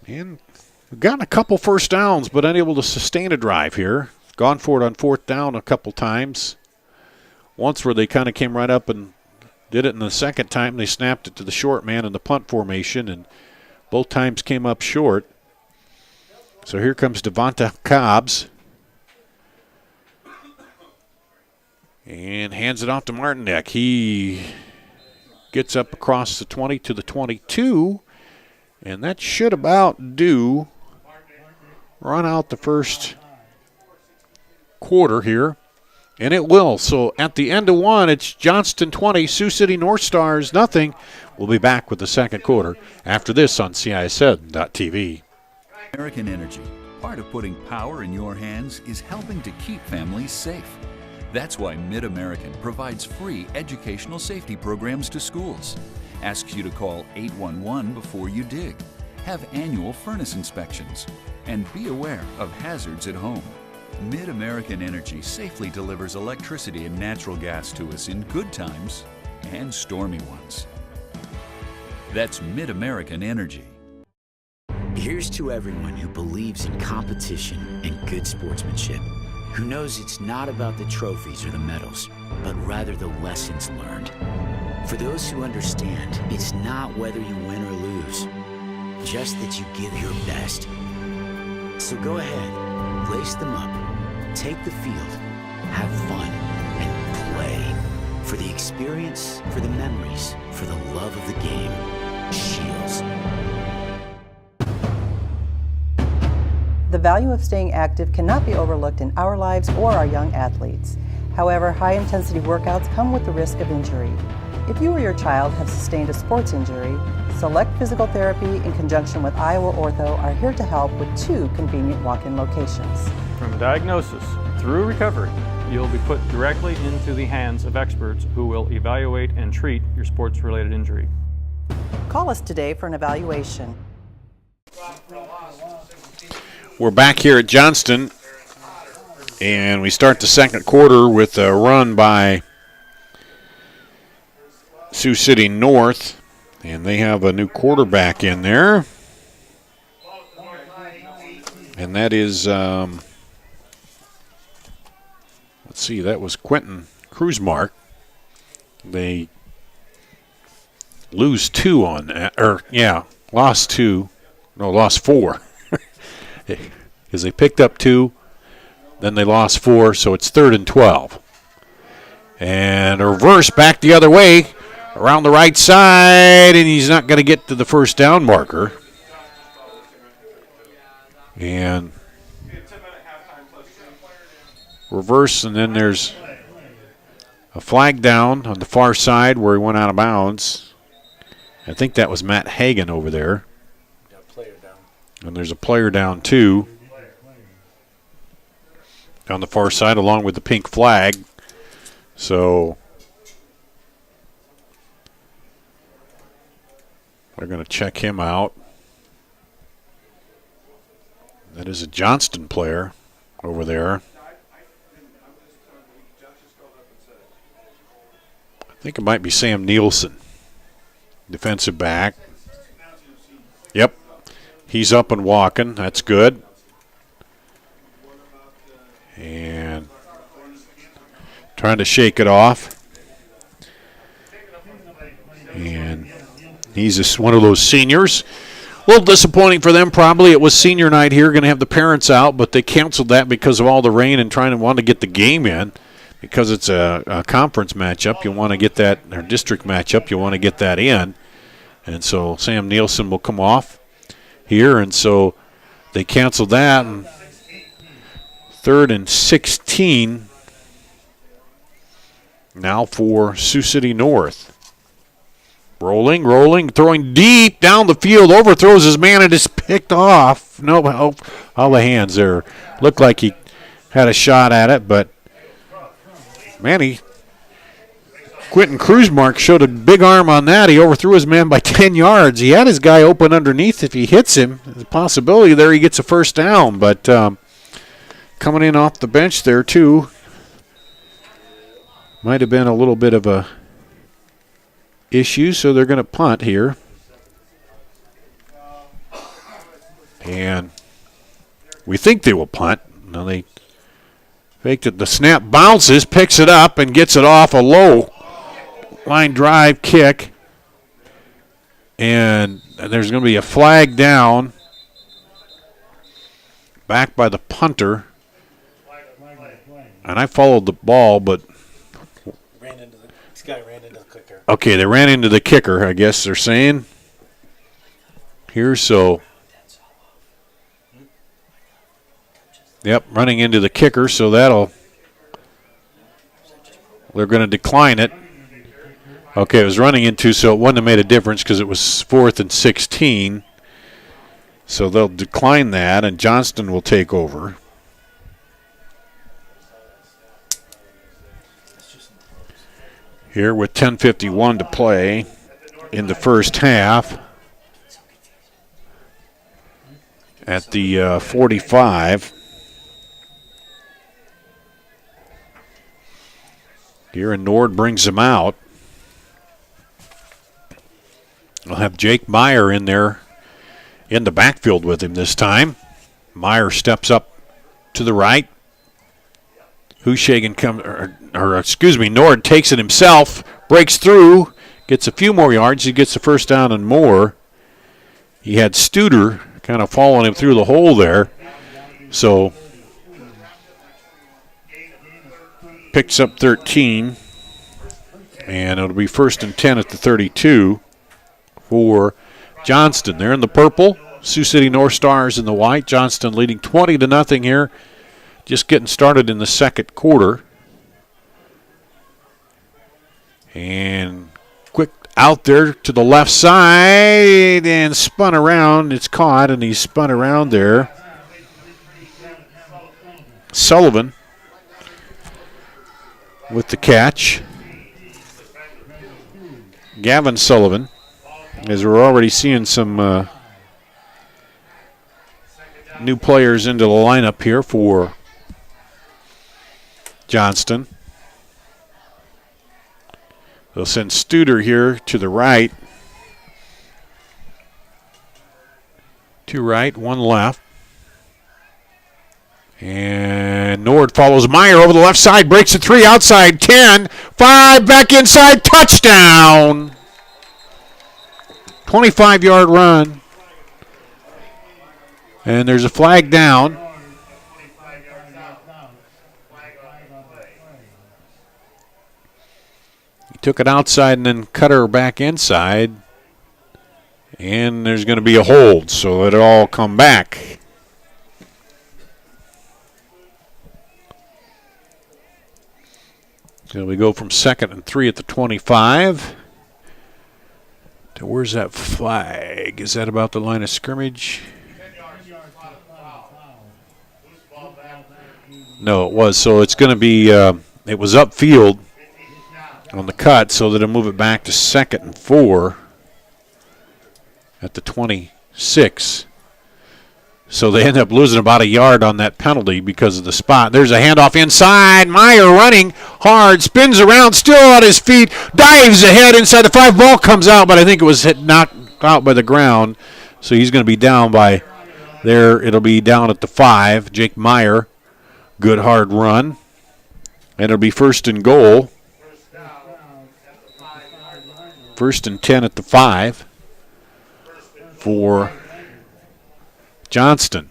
And we've gotten a couple first downs, but unable to sustain a drive here. Gone for it on 4th down a couple times. Once where they kind of came right up and did it, and the second time they snapped it to the short man in the punt formation, and both times came up short. So here comes Devonta Cobbs. And hands it off to Martinek. He gets up across the 20 to the 22. And that should about do run out the first quarter here. And it will. So at the end of one, it's Johnston 20, Sioux City North Stars nothing. We'll be back with the second quarter after this on CISN.TV. American Energy, part of putting power in your hands, is helping to keep families safe. That's why Mid-American provides free educational safety programs to schools. Asks you to call 811 before you dig, have annual furnace inspections, and be aware of hazards at home. Mid-American Energy safely delivers electricity and natural gas to us in good times and stormy ones. That's Mid-American Energy. Here's to everyone who believes in competition and good sportsmanship, who knows it's not about the trophies or the medals, but rather the lessons learned. For those who understand, it's not whether you win or lose, just that you give your best. So go ahead, lace them up, take the field, have fun, and play. For the experience, for the memories, for the love of the game. Shields. The value of staying active cannot be overlooked in our lives or our young athletes. However, high-intensity workouts come with the risk of injury. If you or your child have sustained a sports injury, Select Physical Therapy in conjunction with Iowa Ortho are here to help with 2 convenient walk-in locations. From diagnosis through recovery, you'll be put directly into the hands of experts who will evaluate and treat your sports-related injury. Call us today for an evaluation. We're back here at Johnston, and we start the second quarter with a run by Sioux City North, and they have a new quarterback in there, and that is, let's see, that was Quentin Kruzmark. They lose 2 on that, lost 4. Because they picked up 2, then they lost 4, so it's 3rd and 12. And a reverse back the other way, around the right side, and he's not going to get to the first down marker. And reverse, and then there's a flag down on the far side where he went out of bounds. I think that was Matt Hagan over there. And there's a player down too on the far side along with the pink flag. So they're going to check him out. That is a Johnston player over there. I think it might be Sam Nielsen, defensive back. Yep. He's up and walking. That's good. And trying to shake it off. And he's just one of those seniors. A little disappointing for them probably. It was senior night here. Going to have the parents out, but they canceled that because of all the rain and want to get the game in. Because it's a conference matchup, you want to get that, or district matchup, you want to get that in. And so Sam Nielsen will come off here, and so they canceled that. And 3rd and 16 now for Sioux City North. Rolling, throwing deep down the field, overthrows his man and is picked off. No, all the hands there. Looked like he had a shot at it, but man, Quentin Kruzmark showed a big arm on that. He overthrew his man by 10 yards. He had his guy open underneath. If he hits him, there's a possibility there he gets a first down. But coming in off the bench there, too, might have been a little bit of a issue, so they're going to punt here. And we think they will punt. Now they faked it. The snap bounces, picks it up, and gets it off a low line drive kick, and there's going to be a flag down back by the punter. And I followed the ball, but this guy ran into the kicker. Okay, they ran into the kicker, I guess they're saying here. So yep, running into the kicker, so they're going to decline it. Okay, it was running into, so it wouldn't have made a difference because it was 4th and 16. So they'll decline that, and Johnston will take over. Here with 10:51 to play in the first half at the 45. Here, and Nord brings him out. We'll have Jake Meyer in there in the backfield with him this time. Meyer steps up to the right. Hushagen Nord takes it himself, breaks through, gets a few more yards. He gets the first down and more. He had Studer kind of following him through the hole there. So picks up 13. And it'll be 1st and 10 at the 32 for Johnston. They're in the purple. Sioux City North Stars in the white. Johnston leading 20-0 here. Just getting started in the second quarter. And quick out there to the left side and spun around. It's caught, and he's spun around there. Sullivan with the catch. Gavin Sullivan, as we're already seeing some new players into the lineup here for Johnston. They'll send Studer here to the right. 2 right, 1 left. And Nord follows Meyer over the left side, breaks it 3 outside, 10, 5, back inside, touchdown! 25-yard run. And there's a flag down. He took it outside and then cut her back inside. And there's going to be a hold, so it'll all come back. So we go from 2nd and 3 at the 25. To where's that flag? Is that about the line of scrimmage? No, it was. So it's going to be, it was upfield on the cut, so that it'll move it back to 2nd and 4 at the 26. So they end up losing about a yard on that penalty because of the spot. There's a handoff inside. Meyer running hard, spins around, still on his feet, dives ahead inside the 5. Ball comes out, but I think it was knocked out by the ground. So he's going to be down by there. It'll be down at the 5. Jake Meyer, good hard run. And it'll be 1st and goal. 1st and 10 at the 5 for Johnston.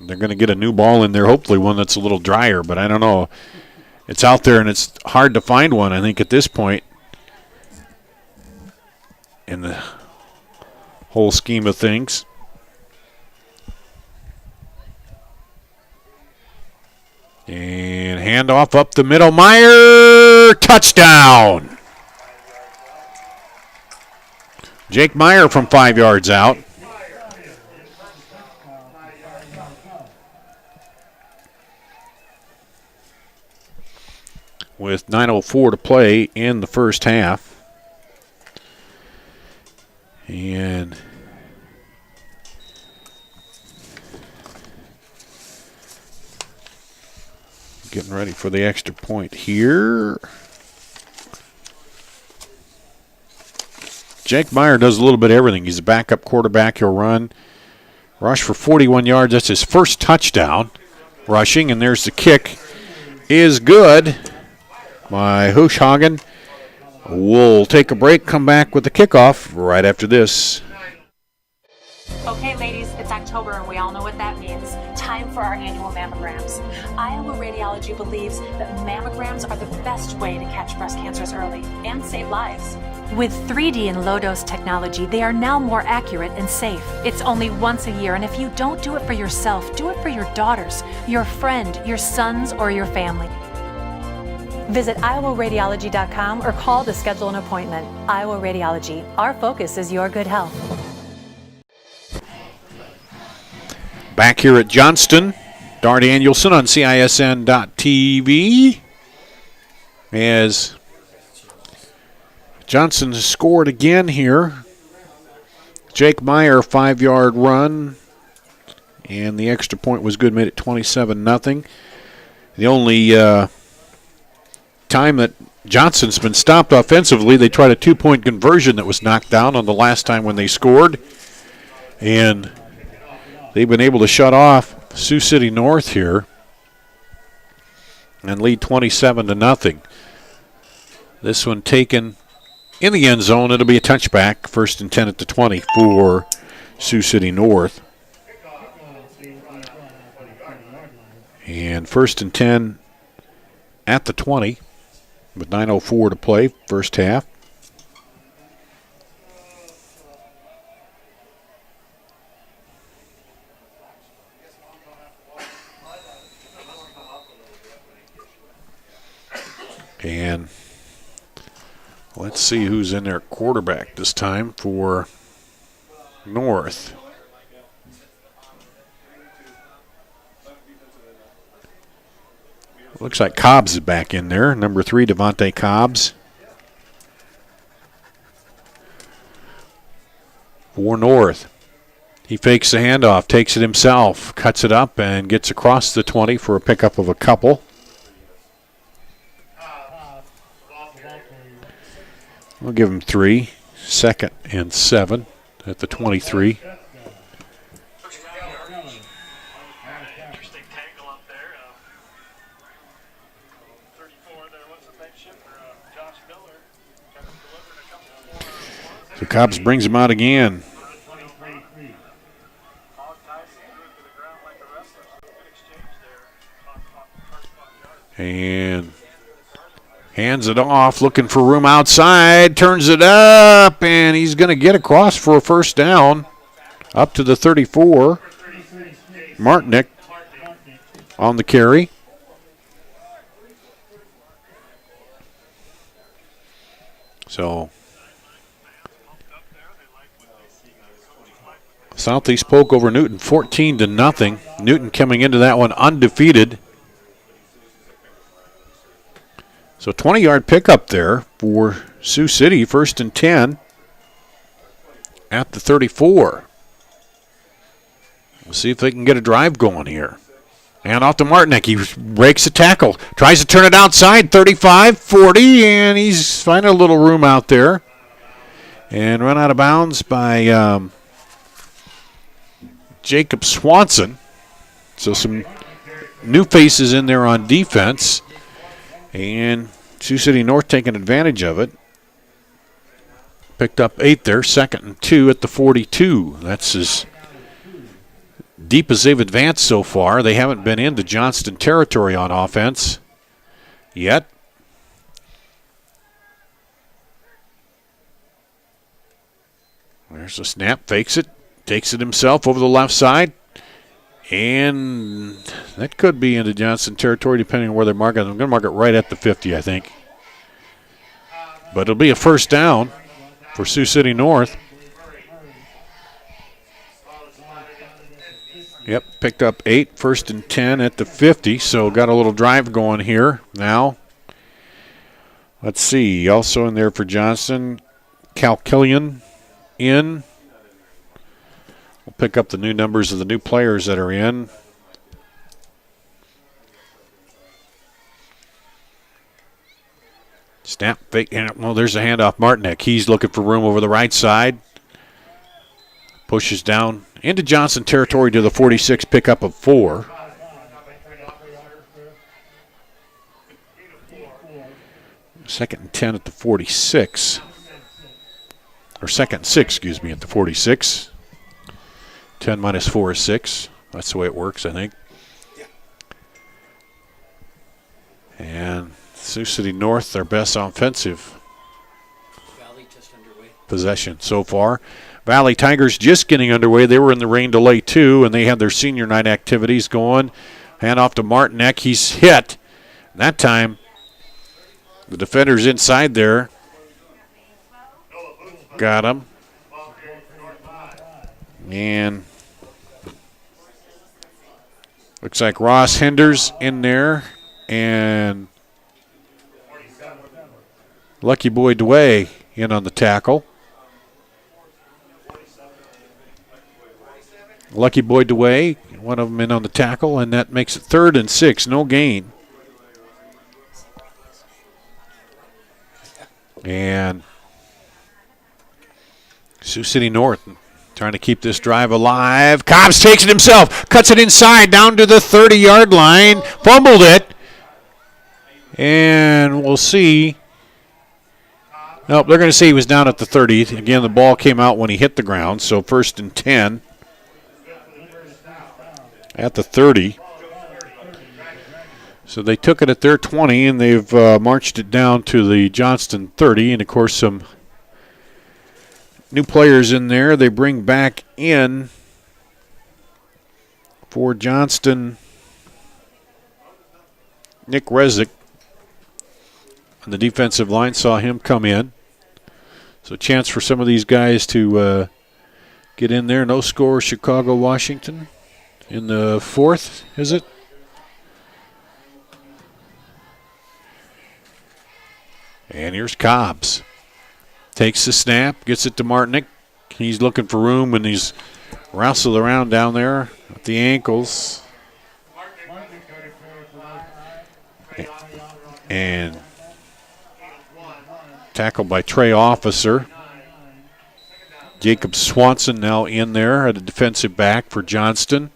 They're going to get a new ball in there, hopefully one that's a little drier, but I don't know. It's out there, and it's hard to find one, I think, at this point in the whole scheme of things. And handoff up the middle. Meyer, touchdown. Jake Meyer from 5 yards out. With 9:04 to play in the first half. And getting ready for the extra point here. Jake Meyer does a little bit of everything. He's a backup quarterback. He'll run, rush for 41 yards. That's his first touchdown rushing. And there's the kick. Is good by Hushagen. We'll take a break, come back with the kickoff right after this. Okay, ladies, it's October and we all know what that means. Time for our annual mammograms. Iowa Radiology believes that mammograms are the best way to catch breast cancers early and save lives. With 3D and low-dose technology, they are now more accurate and safe. It's only once a year, and if you don't do it for yourself, do it for your daughters, your friend, your sons, or your family. Visit iowaradiology.com or call to schedule an appointment. Iowa Radiology. Our focus is your good health. Back here at Johnston, Dar Danielson on CISN.TV. As Johnson has scored again here. Jake Meyer, 5-yard run. And the extra point was good, made it 27-0. The only time that Johnston's been stopped offensively. They tried a 2-point conversion that was knocked down on the last time when they scored. And they've been able to shut off Sioux City North here and lead 27-0. This one taken in the end zone. It'll be a touchback. 1st and 10 at the 20 for Sioux City North. And 1st and 10 at the 20 with 9:04 to play, first half. And let's see who's in their quarterback this time for North. Looks like Cobbs is back in there. Number 3, Devontae Cobbs. For North. He fakes the handoff, takes it himself, cuts it up, and gets across the 20 for a pickup of a couple. We'll give him 3. 2nd and 7 at the 23. So Cobbs brings him out again. And hands it off, looking for room outside, turns it up, and he's going to get across for a first down up to the 34. Martinick on the carry. So Southeast Polk over Newton 14-0. Newton coming into that one undefeated. So 20-yard pickup there for Sioux City, 1st and 10 at the 34. We'll see if they can get a drive going here. And off to Martinick. He breaks a tackle. Tries to turn it outside, 35, 40, and he's finding a little room out there. And run out of bounds by Jacob Swanson. So some new faces in there on defense. And Sioux City North taking advantage of it. Picked up 8 there, 2nd and 2 at the 42. That's as deep as they've advanced so far. They haven't been into Johnston territory on offense yet. There's a snap, fakes it, takes it himself over the left side. And that could be into Johnston territory depending on where they mark it. I'm going to mark it right at the 50, I think. But it'll be a first down for Sioux City North. Yep, picked up 8, 1st and 10 at the 50, so got a little drive going here now. Let's see, also in there for Johnston, Cal Killian in. We'll pick up the new numbers of the new players that are in. Snap, fake, well, there's a handoff. Martinick, he's looking for room over the right side. Pushes down into Johnston territory to the 46, pickup of 4. Second and 10 at the 46. Or 2nd and 6, excuse me, at the 46. 10 minus 4 is 6. That's the way it works, I think. And Sioux City North, their best offensive possession so far. Valley Tigers just getting underway. They were in the rain delay too, and they had their senior night activities going. Hand off to Martinick. He's hit. That time, the defender's inside there. Got him. And looks like Ross Henders in there. And Lucky Boy Dway in on the tackle. Lucky Boy Dway, one of them in on the tackle, and that makes it 3rd and 6, no gain. And Sioux City North trying to keep this drive alive. Cobbs takes it himself, cuts it inside down to the 30-yard line, fumbled it. And we'll see. Nope, they're going to say he was down at the 30. Again, the ball came out when he hit the ground, so 1st and 10 at the 30. So they took it at their 20, and they've marched it down to the Johnston 30. And, of course, some new players in there. They bring back in for Johnston Nick Resnick on the defensive line. Saw him come in. So chance for some of these guys to get in there. No score, Chicago, Washington in the 4th, is it? And here's Cobbs. Takes the snap, gets it to Martinick. He's looking for room, and he's wrestled around down there at the ankles. And tackled by Trey Officer. Jacob Swanson now in there at a defensive back for Johnston.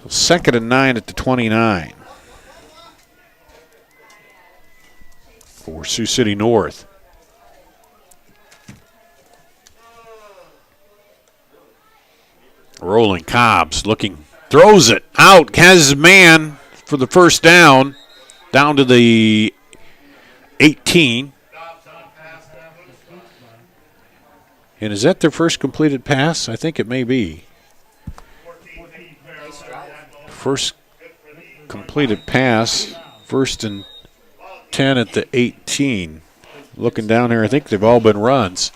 Second and 9 at the 29 for Sioux City North. Rolling Cobbs looking, throws it out, has his man for the first down to the 18. And is that their first completed pass? I think it may be. First completed pass, 1st and 10 at the 18. Looking down here, I think they've all been runs.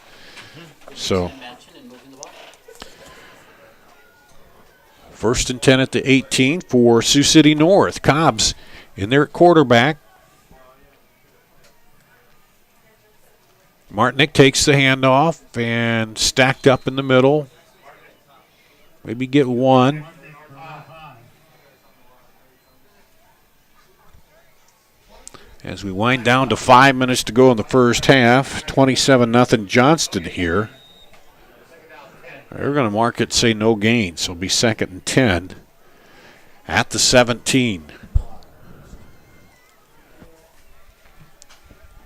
So 1st and 10 at the 18 for Sioux City North. Cobbs in there at quarterback. Martinick takes the handoff and stacked up in the middle. Maybe get one. As we wind down to 5 minutes to go in the first half, 27-0 Johnston here. They're going to mark it, say no gain, so it'll be 2nd and 10 at the 17.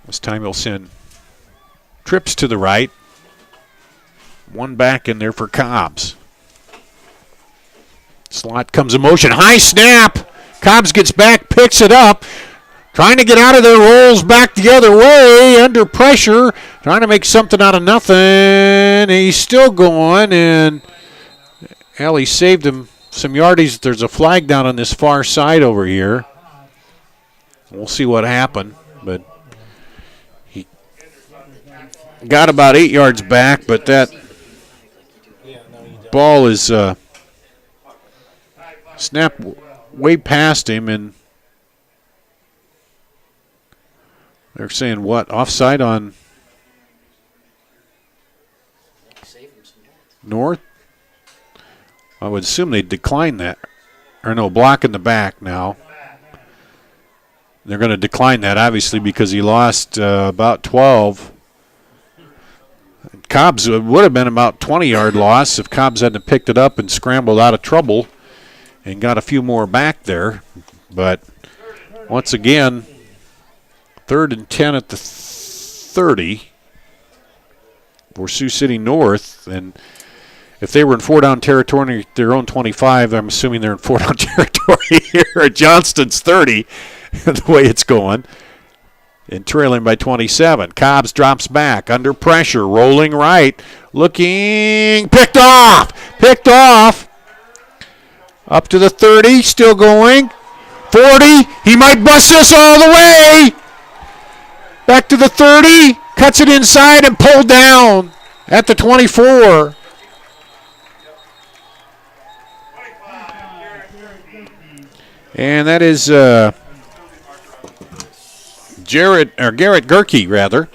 This time he'll send trips to the right. One back in there for Cobbs. Slot comes in motion. High snap. Cobbs gets back, picks it up. Trying to get out of there, rolls back the other way, under pressure, trying to make something out of nothing. He's still going, and he saved him some yardage. There's a flag down on this far side over here. We'll see what happened, but he got about 8 yards back, but that ball is snapped way past him, and they're saying what? Offside on North? I would assume they'd decline that. Or no, block in the back now. They're going to decline that, obviously, because he lost about 12. Cobbs would have been about 20-yard loss if Cobbs hadn't picked it up and scrambled out of trouble and got a few more back there. But once again, 3rd and 10 at the 30 for Sioux City North. And if they were in 4-down territory, their own 25, I'm assuming they're in 4-down territory here at Johnston's 30, the way it's going. And trailing by 27. Cobbs drops back, under pressure, rolling right, looking, picked off. Up to the 30, still going. 40, he might bust this all the way. Back to the 30, cuts it inside and pulled down at the 24. And that is Garrett Gerke, rather.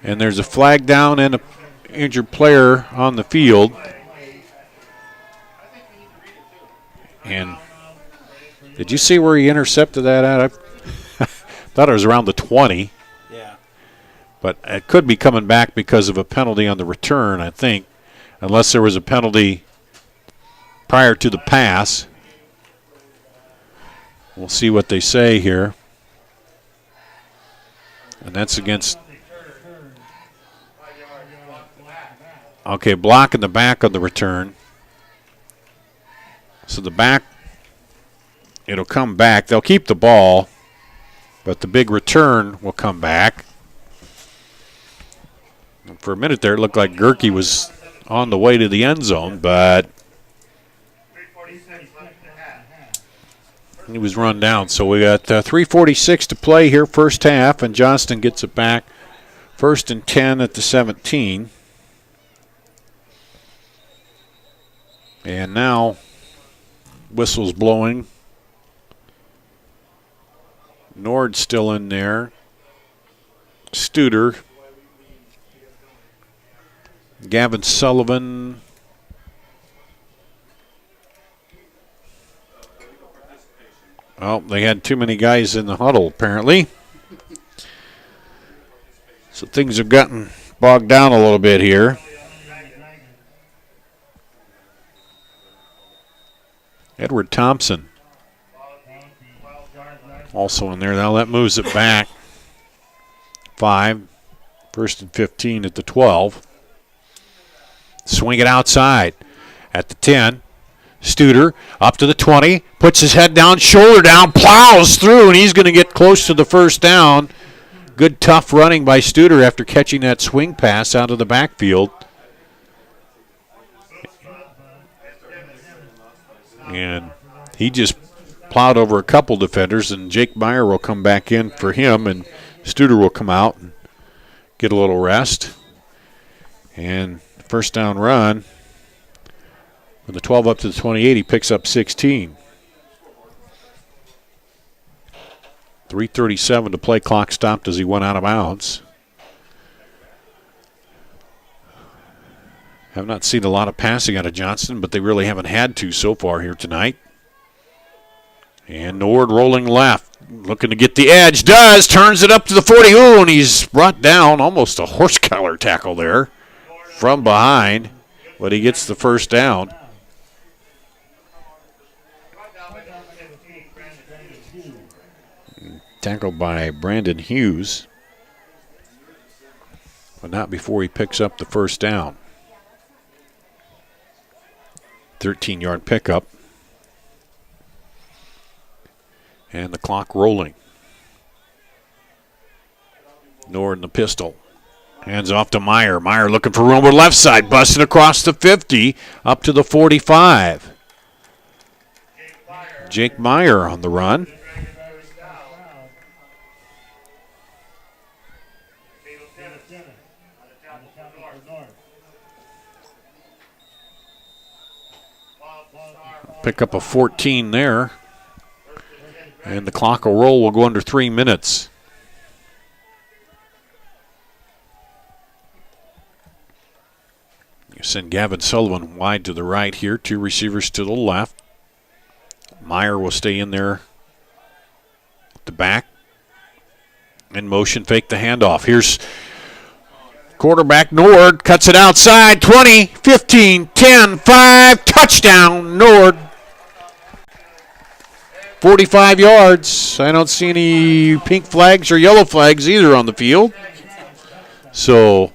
And there's a flag down and an injured player on the field. And did you see where he intercepted that at? I thought it was around the 20. Yeah. But it could be coming back because of a penalty on the return, I think, unless there was a penalty prior to the pass. We'll see what they say here. And that's against... Okay, block in the back on the return. So the back, it'll come back. They'll keep the ball, but the big return will come back. And for a minute there, it looked like Gerke was on the way to the end zone, but he was run down. So we got 3:46 to play here, first half, and Johnston gets it back. 1st and 10 at the 17. And now, whistle's blowing. Nord's still in there. Studer. Gavin Sullivan. Oh, they had too many guys in the huddle, apparently. So things have gotten bogged down a little bit here. Edward Thompson also in there. Now that moves it back. 5. 1st and 15 at the 12. Swing it outside at the 10. Studer up to the 20. Puts his head down, shoulder down, plows through, and he's going to get close to the first down. Good tough running by Studer after catching that swing pass out of the backfield. And he just plowed over a couple defenders, and Jake Meyer will come back in for him, and Studer will come out and get a little rest. And first down run, with the 12 up to the 28, he picks up 16. 3:37 to play, clock stopped as he went out of bounds. Have not seen a lot of passing out of Johnston, but they really haven't had to so far here tonight. And Nord rolling left, looking to get the edge. Does, turns it up to the 40. Ooh, and he's brought down, almost a horse collar tackle there from behind, but he gets the first down. Tackled by Brandon Hughes, but not before he picks up the first down. 13-yard pickup. And the clock rolling. Nord in the pistol. Hands off to Meyer. Meyer looking for room with left side. Busting across the 50 up to the 45. Jake Meyer on the run. Pick up a 14 there. And the clock will roll. We'll go under 3 minutes. You send Gavin Sullivan wide to the right here. 2 receivers to the left. Meyer will stay in there at the back. In motion, fake the handoff. Here's quarterback Nord. Cuts it outside. 20, 15, 10, 5. Touchdown, Nord. 45 yards. I don't see any pink flags or yellow flags either on the field. So,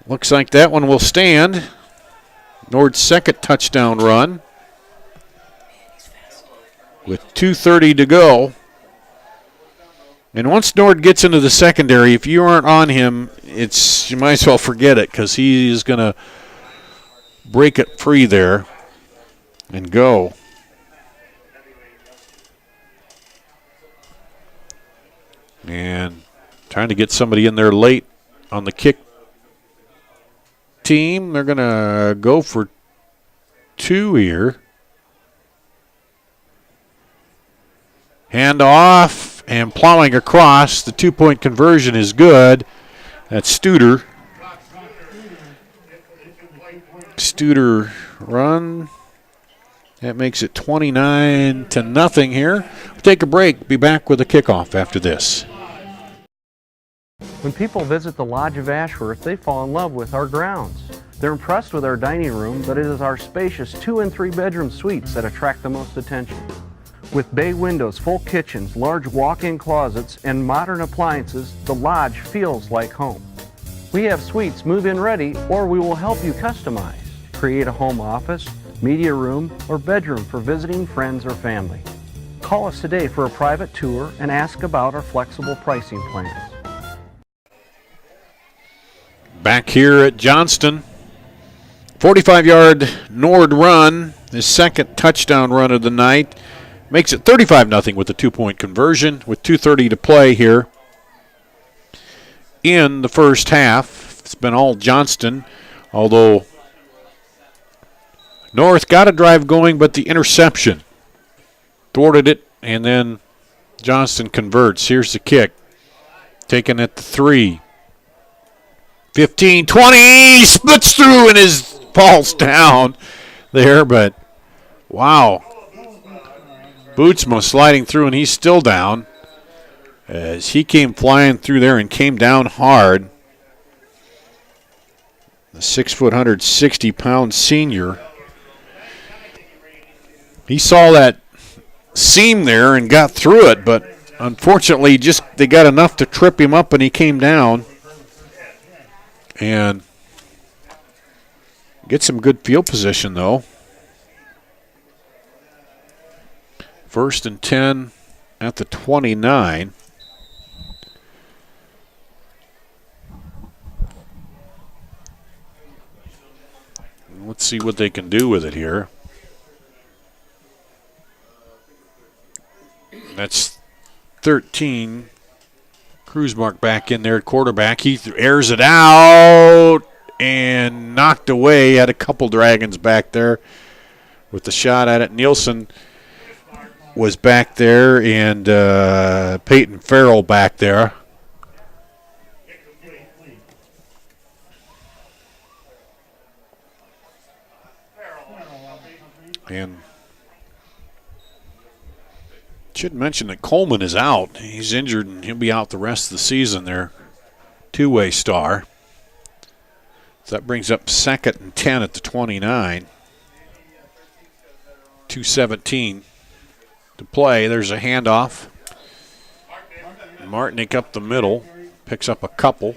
looks like that one will stand. Nord's second touchdown run with 2:30 to go. And once Nord gets into the secondary, if you aren't on him, you might as well forget it, because he is going to break it free there and go. And trying to get somebody in there late on the kick team. They're going to go for 2 here. Hand off and plowing across. The 2-point conversion is good. That's Studer. Studer run. That makes it 29-0 here. We'll take a break. Be back with a kickoff after this. When people visit the Lodge of Ashworth, they fall in love with our grounds. They're impressed with our dining room, but it is our spacious 2 and 3 bedroom suites that attract the most attention. With bay windows, full kitchens, large walk-in closets, and modern appliances, the Lodge feels like home. We have suites move-in ready, or we will help you customize. Create a home office, media room, or bedroom for visiting friends or family. Call us today for a private tour and ask about our flexible pricing plans. Back here at Johnston, 45-yard Nord run, his second touchdown run of the night. Makes it 35-0 with a 2-point conversion with 2:30 to play here in the first half. It's been all Johnston, although North got a drive going, but the interception thwarted it, and then Johnston converts. Here's the kick. Taken at the 3. 15, 20, splits through and falls down there, but wow. Bootsma sliding through, and he's still down as he came flying through there and came down hard. The 6 foot, 160-pound senior. He saw that seam there and got through it, but unfortunately they got enough to trip him up, and he came down and get some good field position, though. 1st and 10 at the 29. Let's see what they can do with it here. That's 13. Kruzmark back in there at quarterback. He airs it out and knocked away. Had a couple Dragons back there with the shot at it. Nielsen was back there, and Peyton Farrell back there. And should mention that Coleman is out. He's injured, and he'll be out the rest of the season there. Two-way star. So that brings up 2nd and 10 at the 29. 2:17 to play. There's a handoff. Martinick up the middle. Picks up a couple.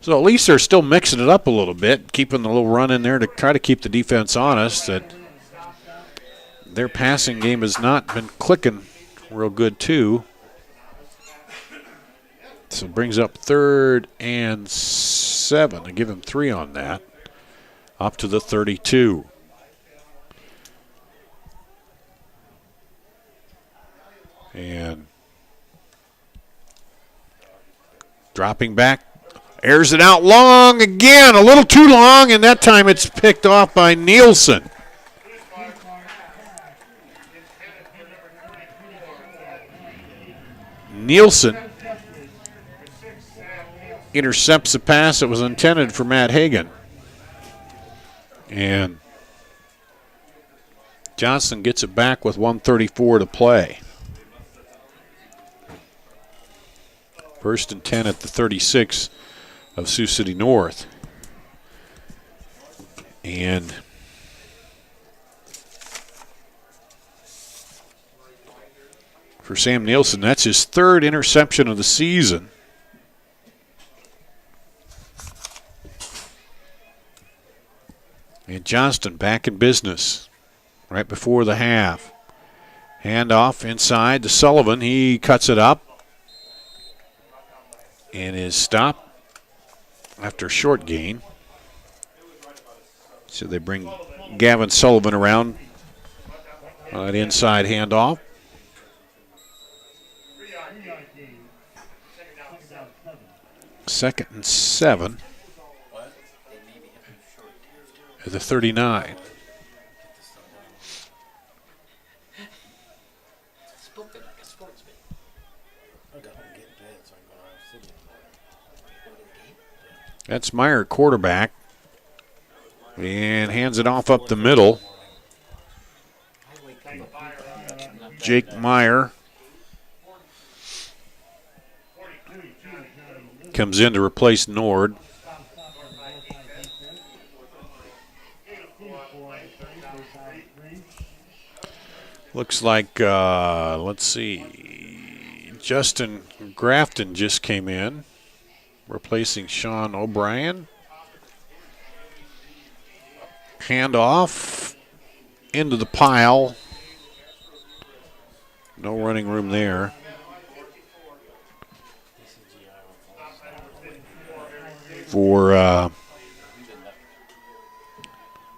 So at least they're still mixing it up a little bit, keeping the little run in there to try to keep the defense honest. That their passing game has not been clicking real good, too. So it brings up 3rd and 7. I give him 3 on that. Up to the 32. And dropping back, airs it out long again, a little too long, and that time it's picked off by Nielsen. Nielsen intercepts the pass that was intended for Matt Hagan. And Johnston gets it back with 1:34 to play. 1st and 10 at the 36 of Sioux City North. And for Sam Nielsen, that's his 3rd interception of the season. And Johnston back in business right before the half. Handoff inside to Sullivan. He cuts it up and is stopped after a short gain. So they bring Gavin Sullivan around on that inside handoff. Second and 7 at the 39. That's Meyer, quarterback, and hands it off up the middle. Jake Meyer comes in to replace Nord. Looks like, let's see, Justin Grafton just came in, replacing Sean O'Brien. Handoff into the pile. No running room there. For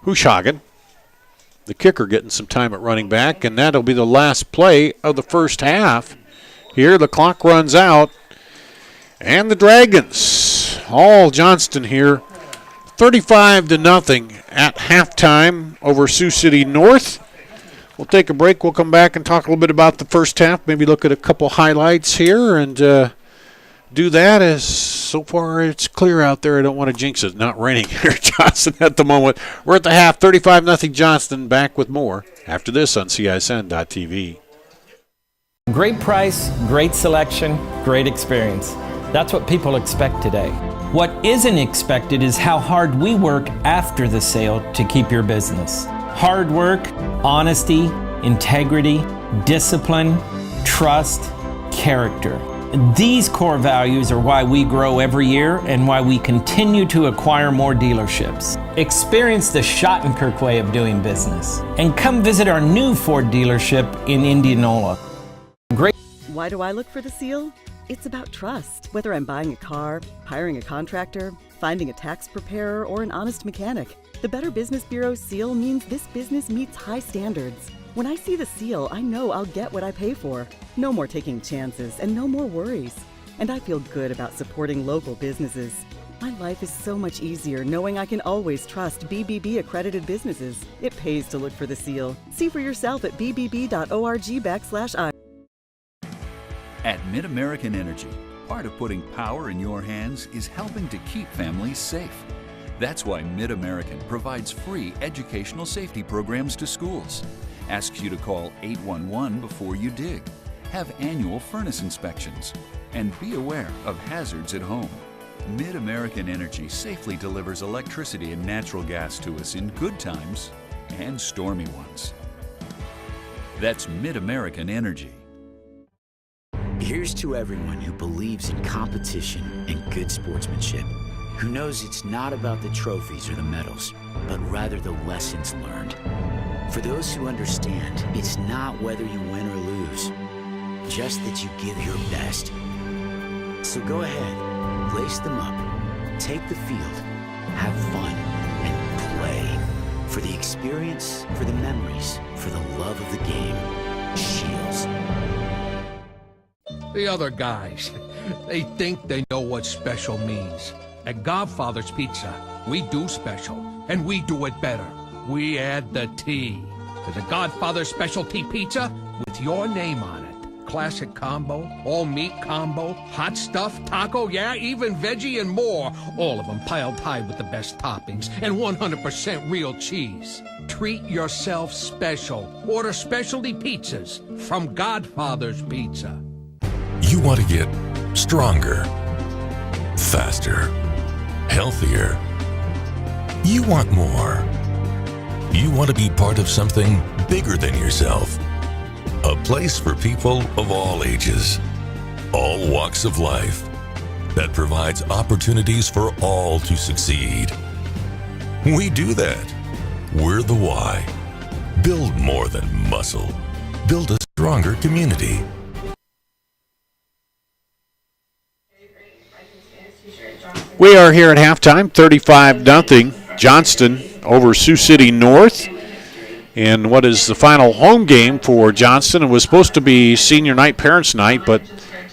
Hushagen. The kicker getting some time at running back, and that'll be the last play of the first half. Here the clock runs out, and the Dragons, all Johnston here, 35-0 at halftime over Sioux City North. We'll take a break. We'll come back and talk a little bit about the first half, maybe look at a couple highlights here, and do that as so far it's clear out there. I don't want to jinx it. Not raining here at Johnston at the moment. We're at the half, 35-0 Johnston. Back with more after this on CISN.TV. Great price, great selection, great experience. That's what people expect today. What isn't expected is how hard we work after the sale to keep your business. Hard work, honesty, integrity, discipline, trust, character. These core values are why we grow every year and why we continue to acquire more dealerships. Experience the Schottenkirk way of doing business and come visit our new Ford dealership in Indianola. Great. Why do I look for the seal? It's about trust. Whether I'm buying a car, hiring a contractor, finding a tax preparer, or an honest mechanic, the Better Business Bureau seal means this business meets high standards. When I see the seal, I know I'll get what I pay for. No more taking chances and no more worries. And I feel good about supporting local businesses. My life is so much easier knowing I can always trust BBB accredited businesses. It pays to look for the seal. See for yourself at bbb.org/I. At Mid-American Energy, part of putting power in your hands is helping to keep families safe. That's why Mid-American provides free educational safety programs to schools, asks you to call 811 before you dig, have annual furnace inspections, and be aware of hazards at home. Mid-American Energy safely delivers electricity and natural gas to us in good times and stormy ones. That's Mid-American Energy. Here's to everyone who believes in competition and good sportsmanship, who knows it's not about the trophies or the medals, but rather the lessons learned. For those who understand, it's not whether you win or lose, just that you give your best. So go ahead, lace them up, take the field, have fun, and play. For the experience, for the memories, for the love of the game. Shields. The other guys, they think they know what special means. At Godfather's Pizza, we do special, and we do it better. We add the T to the Godfather Specialty Pizza with your name on it. Classic combo, all meat combo, hot stuff, taco, yeah, even veggie and more. All of them piled high with the best toppings and 100% real cheese. Treat yourself special. Order specialty pizzas from Godfather's Pizza. You want to get stronger, faster, healthier. You want more. You want to be part of something bigger than yourself. A place for people of all ages, all walks of life, that provides opportunities for all to succeed. We do that. We're the why. Build more than muscle. Build a stronger community. We are here at halftime, 35-0 Johnston over Sioux City North. In what is the final home game for Johnston. It was supposed to be senior night, parents' night, but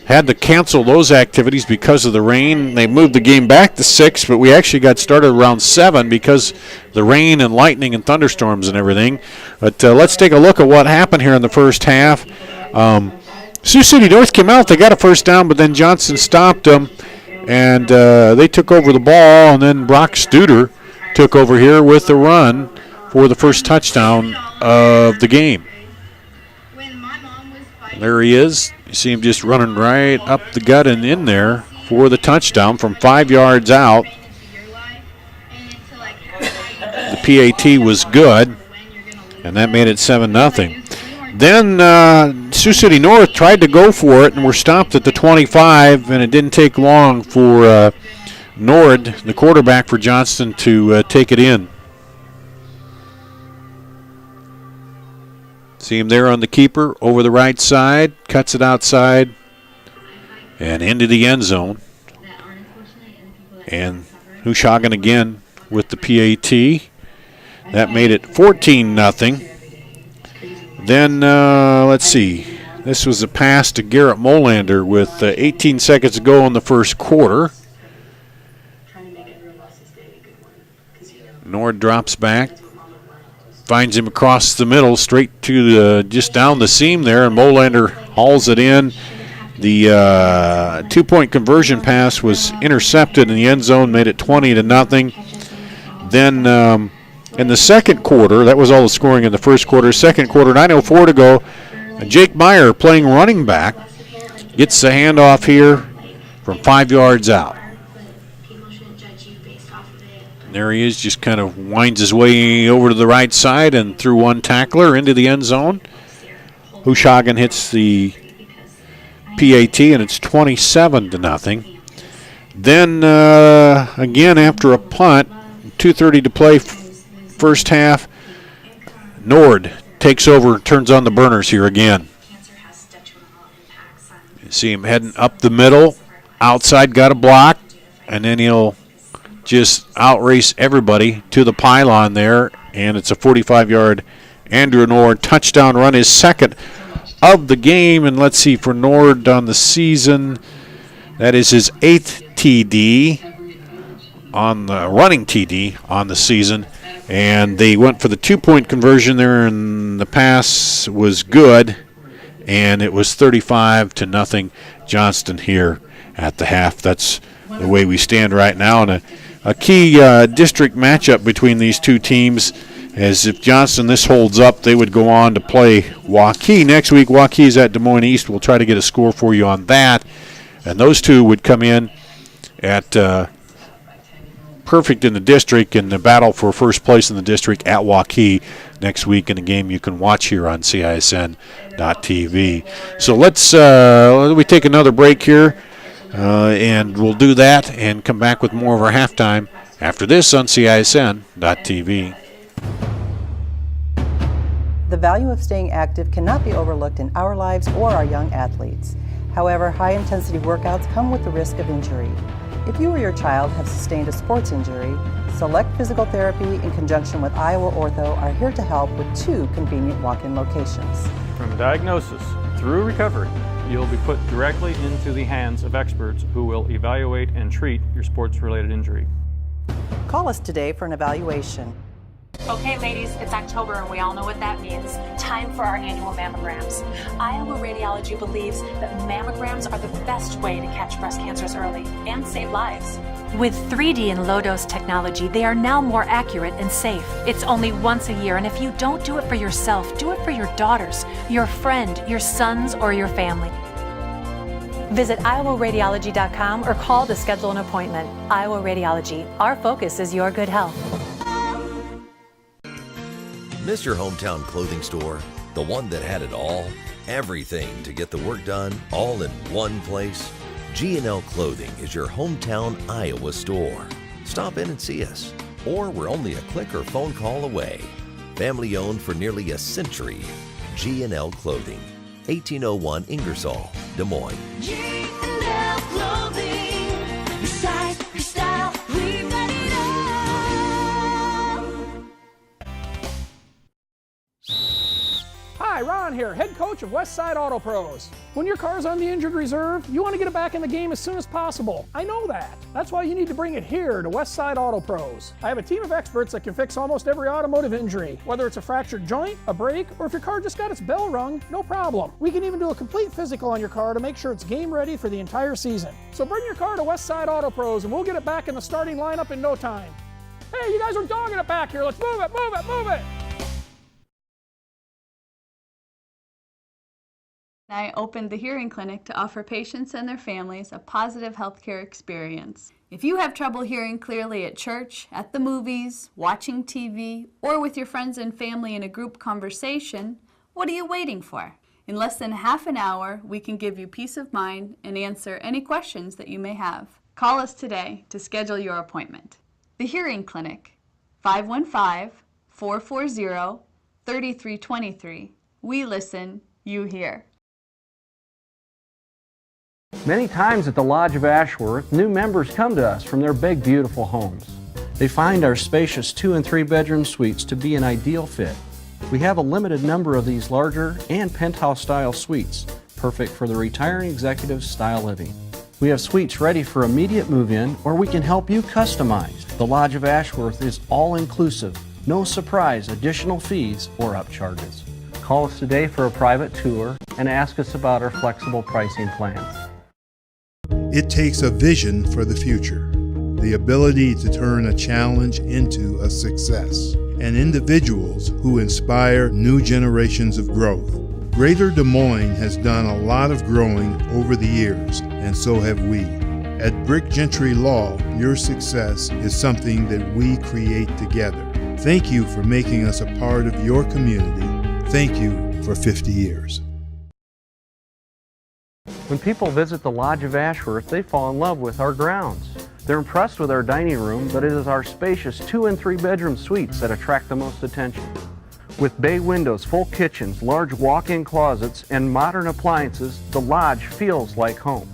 had to cancel those activities because of the rain. They moved the game back to 6, but we actually got started around 7 because the rain and lightning and thunderstorms and everything. But let's take a look at what happened here in the first half. Sioux City North came out. They got a first down, but then Johnston stopped them. And they took over the ball, and then Brock Studer took over here with the run for the first touchdown of the game. When my mom There he is. You see him just running right up the gut and in there for the touchdown from 5 yards out. The PAT was good, and that made it 7-0. Then Sioux City North tried to go for it and were stopped at the 25, and it didn't take long for Nord, the quarterback for Johnston, to take it in. See him there on the keeper, over the right side, cuts it outside, and into the end zone. And Hushagen again with the PAT. That made it 14-0. Then, let's see. This was a pass to Garrett Molander with 18 seconds to go in the first quarter. Nord drops back. Finds him across the middle, straight to just down the seam there, and Molander hauls it in. The two-point conversion pass was intercepted in the end zone, made it 20-0. Then in the second quarter, that was all the scoring in the first quarter. Second quarter, 9:04 to go. Jake Meyer, playing running back, gets the handoff here from 5 yards out. There he is, just kind of winds his way over to the right side and through one tackler into the end zone. Hushagen hits the PAT, and it's 27-0. Then, again, after a punt, 2:30 to play, first half, Nord takes over, turns on the burners here again. You see him heading up the middle, outside, got a block, and then he'll just outrace everybody to the pylon there, and it's a 45-yard Andrew Nord touchdown run, his second of the game. And let's see, for Nord on the season, that is his 8th TD on the running TD on the season. And they went for the two-point conversion there, and the pass was good, and it was 35-0 Johnston here at the half. That's the way we stand right now. And a key district matchup between these two teams, as if Johnston this holds up, they would go on to play Waukee next week. Waukee's at Des Moines East. We'll try to get a score for you on that. And those two would come in at perfect in the district in the battle for first place in the district at Waukee next week in a game you can watch here on CISN.TV. So let's we take another break here. And we'll do that and come back with more of our halftime after this on CISN.TV. The value of staying active cannot be overlooked in our lives or our young athletes. However, high-intensity workouts come with the risk of injury. If you or your child have sustained a sports injury, Select Physical Therapy in conjunction with Iowa Ortho are here to help with 2 convenient walk-in locations. From diagnosis through recovery, you'll be put directly into the hands of experts who will evaluate and treat your sports-related injury. Call us today for an evaluation. Okay, ladies, it's October and we all know what that means. Time for our annual mammograms. Iowa Radiology believes that mammograms are the best way to catch breast cancers early and save lives. With 3D and low-dose technology, they are now more accurate and safe. It's only once a year, and if you don't do it for yourself, do it for your daughters, your friend, your sons, or your family. Visit iowaradiology.com or call to schedule an appointment. Iowa Radiology. Our focus is your good health. Miss your hometown clothing store? The one that had it all? Everything to get the work done, all in one place? G&L Clothing is your hometown Iowa store. Stop in and see us, or we're only a click or phone call away. Family owned for nearly a century. G&L Clothing, 1801 Ingersoll, Des Moines. G&L Clothing, your size, your style, we've got it all. Hi, Ron here, head coach of Westside Auto Pros. When your car's on the injured reserve, you want to get it back in the game as soon as possible. I know that. That's why you need to bring it here to Westside Auto Pros. I have a team of experts that can fix almost every automotive injury. Whether it's a fractured joint, a brake, or if your car just got its bell rung, no problem. We can even do a complete physical on your car to make sure it's game ready for the entire season. So bring your car to Westside Auto Pros and we'll get it back in the starting lineup in no time. Hey, you guys are dogging it back here. Let's move it, move it, move it. I opened the hearing clinic to offer patients and their families a positive healthcare experience. If you have trouble hearing clearly at church, at the movies, watching TV, or with your friends and family in a group conversation, what are you waiting for? In less than half an hour, we can give you peace of mind and answer any questions that you may have. Call us today to schedule your appointment. The Hearing Clinic, 515-440-3323. We listen, you hear. Many times at the Lodge of Ashworth, new members come to us from their big, beautiful homes. They find our spacious 2- and 3-bedroom suites to be an ideal fit. We have a limited number of these larger and penthouse-style suites, perfect for the retiring executive style living. We have suites ready for immediate move-in, or we can help you customize. The Lodge of Ashworth is all-inclusive, no surprise additional fees or upcharges. Call us today for a private tour and ask us about our flexible pricing plans. It takes a vision for the future, the ability to turn a challenge into a success, and individuals who inspire new generations of growth. Greater Des Moines has done a lot of growing over the years, and so have we. At Brick Gentry Law, your success is something that we create together. Thank you for making us a part of your community. Thank you for 50 years. When people visit the Lodge of Ashworth, they fall in love with our grounds. They're impressed with our dining room, but it is our spacious 2- and 3-bedroom suites that attract the most attention. With bay windows, full kitchens, large walk-in closets, and modern appliances, the Lodge feels like home.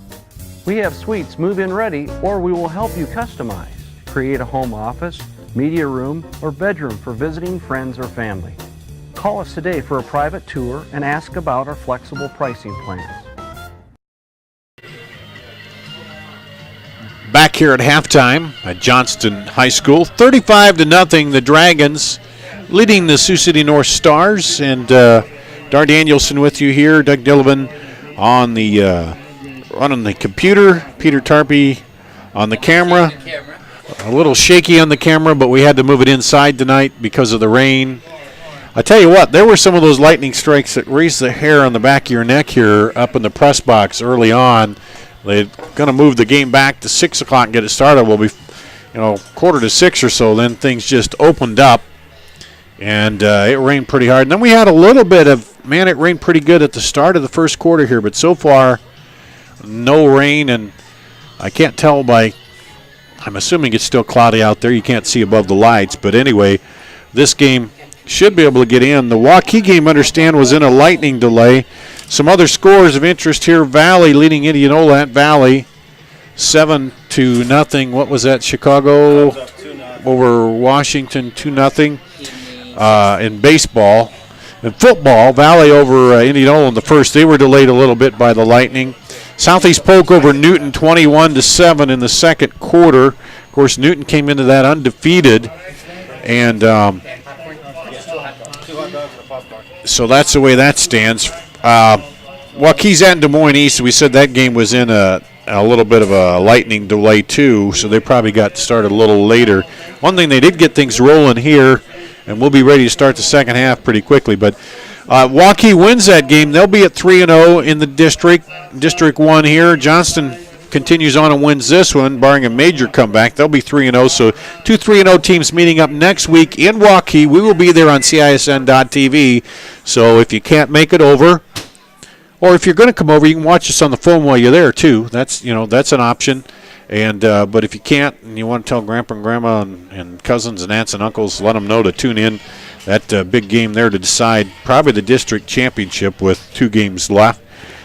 We have suites move-in ready, or we will help you customize. Create a home office, media room, or bedroom for visiting friends or family. Call us today for a private tour and ask about our flexible pricing plans. Back here at halftime at Johnston High School, 35-0, the Dragons leading the Sioux City North Stars. And Dar Danielson with you here, Doug Dillman on the running the computer, Peter Tarpey on the camera. A little shaky on the camera, but we had to move it inside tonight because of the rain. I tell you what, there were some of those lightning strikes that raised the hair on the back of your neck here up in the press box early on. They're going to move the game back to 6 o'clock and get it started. We'll be, 5:45 or so. Then things just opened up, and it rained pretty hard. And then we had a little bit of, it rained pretty good at the start of the first quarter here. But so far, no rain, and I can't tell by, I'm assuming it's still cloudy out there. You can't see above the lights. But anyway, this game should be able to get in. The Waukee game, understand, was in a lightning delay. Some other scores of interest here. Valley leading Indianola at Valley 7-0. What was that? Chicago over Washington 2-0 in baseball. In football, Valley over Indianola in the first. They were delayed a little bit by the lightning. Southeast Polk over Newton 21-7 in the second quarter. Of course, Newton came into that undefeated, and so that's the way that stands. Waukee's at Des Moines East. We said that game was in a little bit of a lightning delay too, so they probably got started a little later. One thing, they did get things rolling here, and we'll be ready to start the second half pretty quickly. But Waukee wins that game. They'll be at 3-0 in the District 1 here. Johnston continues on and wins this one, barring a major comeback. They'll be 3-0. So two 3-0 teams meeting up next week in Waukee. We will be there on CISN.TV. So if you can't make it over, or if you're going to come over, you can watch us on the phone while you're there too. That's an option. And but if you can't and you want to tell Grandpa and Grandma and cousins and aunts and uncles, let them know to tune in. That big game there to decide probably the district championship with 2 games left,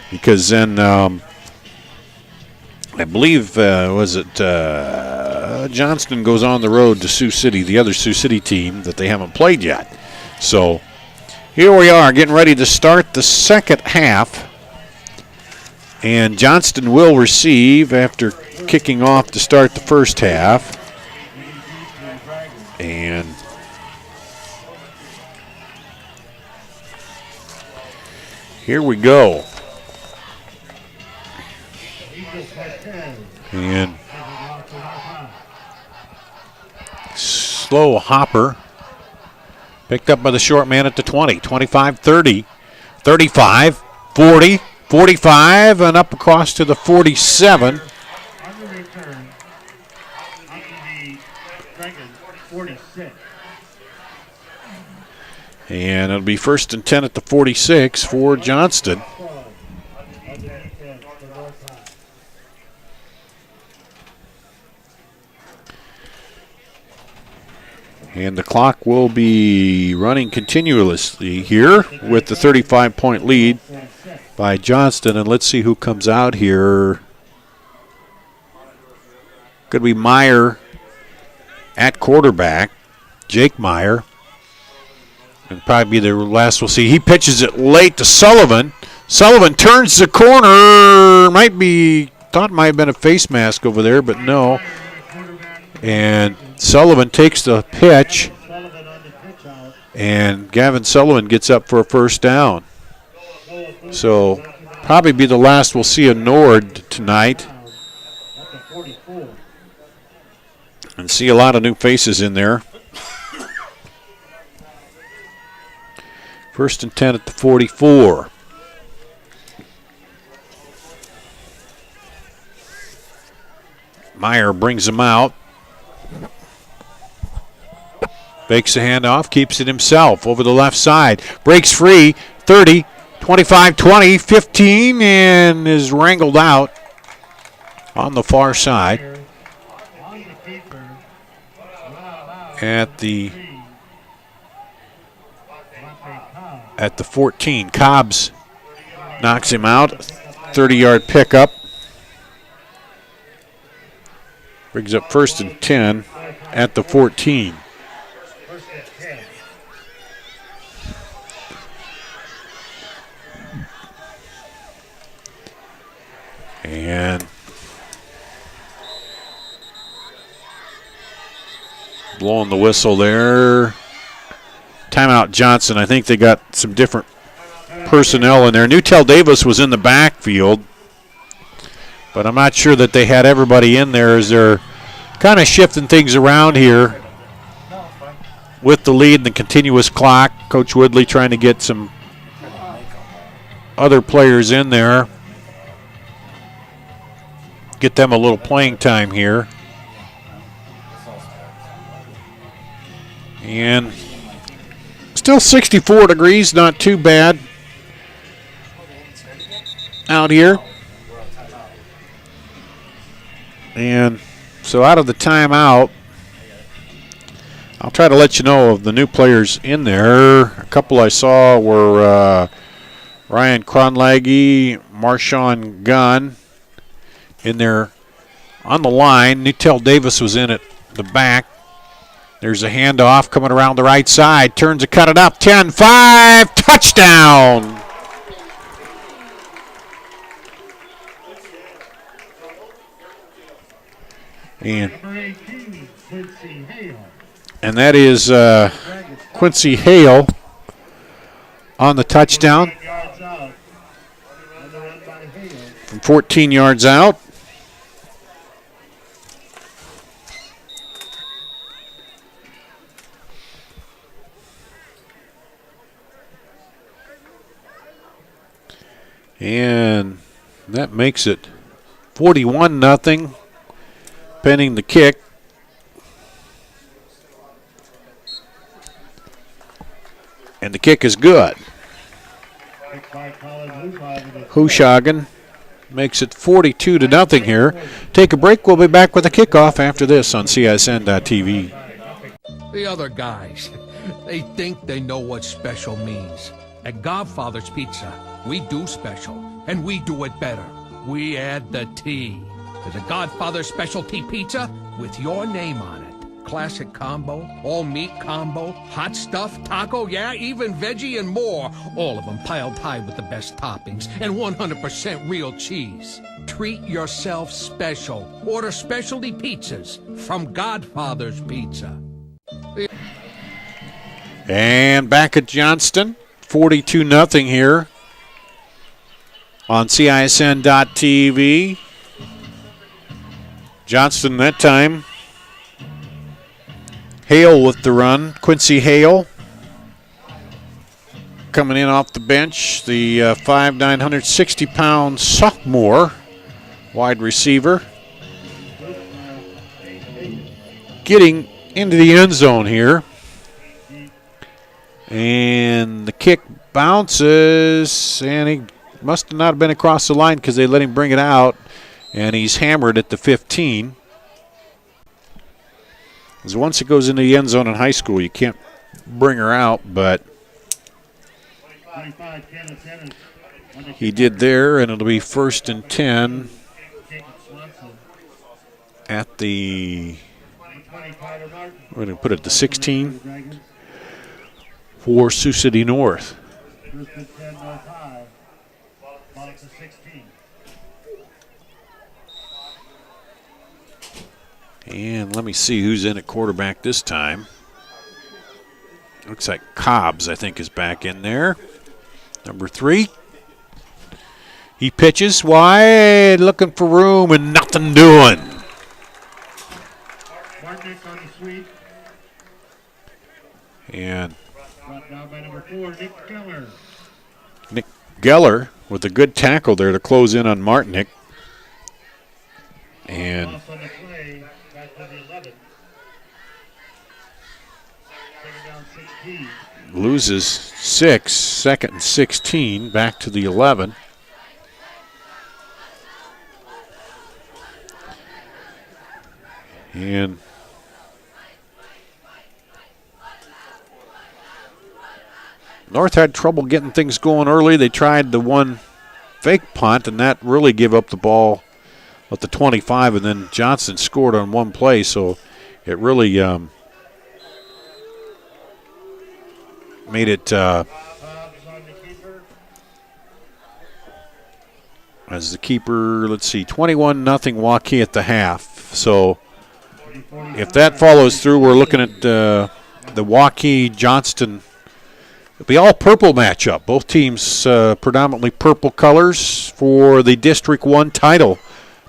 because then I believe Johnston goes on the road to Sioux City, the other Sioux City team that they haven't played yet. So here we are getting ready to start the second half, and Johnston will receive after kicking off to start the first half. And here we go. And slow hopper. Picked up by the short man at the 20. 25-30. 35, 40, 45 and up across to the 47. On the return, on the Dragons 46. And it'll be 1st and 10 at the 46 for Johnston. And the clock will be running continuously here with the 35-point lead by Johnston. And let's see who comes out here. Could be Meyer at quarterback, Jake Meyer. And probably be the last we'll see. He pitches it late to Sullivan. Sullivan turns the corner. Thought it might have been a face mask over there, but no. And Sullivan takes the pitch. And Gavin Sullivan gets up for a first down. So probably be the last we'll see of Nord tonight. And see a lot of new faces in there. 1st and 10 at the 44. Meyer brings him out. Fakes the handoff, keeps it himself over the left side. Breaks free, 30, 25, 20, 15, and is wrangled out on the far side. At the 14. Cobbs knocks him out. 30-yard pickup. Brings up 1st and 10 at the 14. And blowing the whistle there. Timeout Johnson. I think they got some different personnel in there. Newtel Davis was in the backfield, but I'm not sure that they had everybody in there as they're kind of shifting things around here with the lead and the continuous clock. Coach Woodley trying to get some other players in there. Get them a little playing time here. And still 64 degrees, not too bad out here. And so out of the timeout, I'll try to let you know of the new players in there. A couple I saw were Ryan Cronlaggy, Marshawn Gunn in there on the line. Newtel Davis was in at the back. There's a handoff coming around the right side. Turns to cut it up. 10-5. Touchdown. And that is Quincy Hale on the touchdown from 14 yards out. And that makes it 41-0, pending the kick. And the kick is good. Hushagen makes it 42-0 here. Take a break. We'll be back with a kickoff after this on CISN.TV. The other guys, they think they know what special means. At Godfather's Pizza, we do special, and we do it better. We add the T. There's a Godfather specialty pizza with your name on it. Classic combo, all meat combo, hot stuff, taco, yeah, even veggie and more. All of them piled high with the best toppings and 100% real cheese. Treat yourself special. Order specialty pizzas from Godfather's Pizza. And back at Johnston, 42-0 here on CISN.TV. Johnston that time. Hale with the run. Quincy Hale. coming in off the bench, the 5'9", 160-pound sophomore wide receiver. Getting into the end zone here. And the kick bounces, and he must not have been across the line because they let him bring it out, and he's hammered at the 15. Because once it goes into the end zone in high school, you can't bring her out, but he did there, and it'll be 1st and 10 at the, we're going to put it the 16 for Sioux City North. And let me see who's in at quarterback this time. Looks like Cobbs, I think, is back in there. Number 3. He pitches wide, looking for room, and nothing doing. And Nick Geller with a good tackle there to close in on Martinick. And loses 6, 2nd and 16, back to the 11. And North had trouble getting things going early. They tried the one fake punt, and that really gave up the ball at the 25, and then Johnston scored on one play, so it really made it as the keeper, let's see, 21-0 Waukee at the half. So if that follows through, we're looking at the Waukee-Johnston. It'll be all purple matchup. Both teams predominantly purple colors for the District 1 title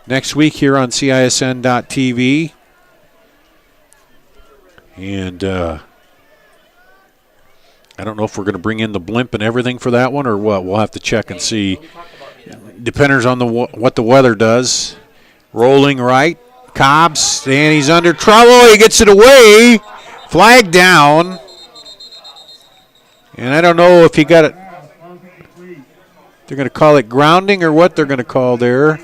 next week here on CISN.TV. And I don't know if we're going to bring in the blimp and everything for that one or what. We'll have to check and see. Depends on what the weather does. Rolling right. Cobbs, and he's under trouble. He gets it away. Flag down. And I don't know if he got it. They're going to call it grounding or what they're going to call there.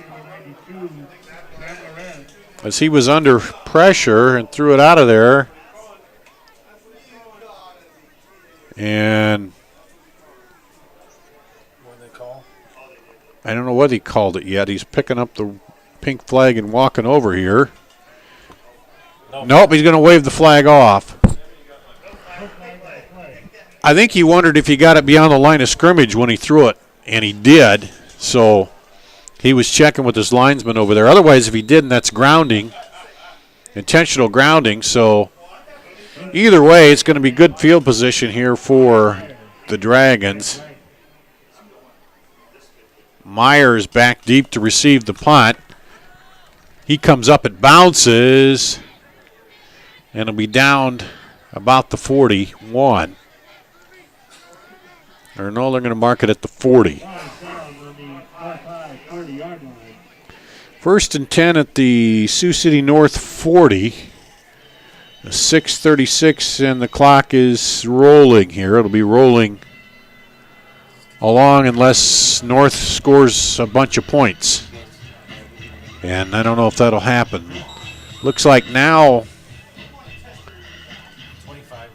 As he was under pressure and threw it out of there. And I don't know what he called it yet. He's picking up the pink flag and walking over here. Nope, he's going to wave the flag off. I think he wondered if he got it beyond the line of scrimmage when he threw it, and he did. So he was checking with his linesman over there. Otherwise, if he didn't, that's grounding, intentional grounding. So either way, it's going to be good field position here for the Dragons. Myers back deep to receive the punt. He comes up, it bounces, and it'll be down about the 41. Or no, they're going to mark it at the 40. 1st and 10 at the Sioux City North 40. 6:36 and the clock is rolling here. It'll be rolling along unless North scores a bunch of points. And I don't know if that'll happen. Looks like now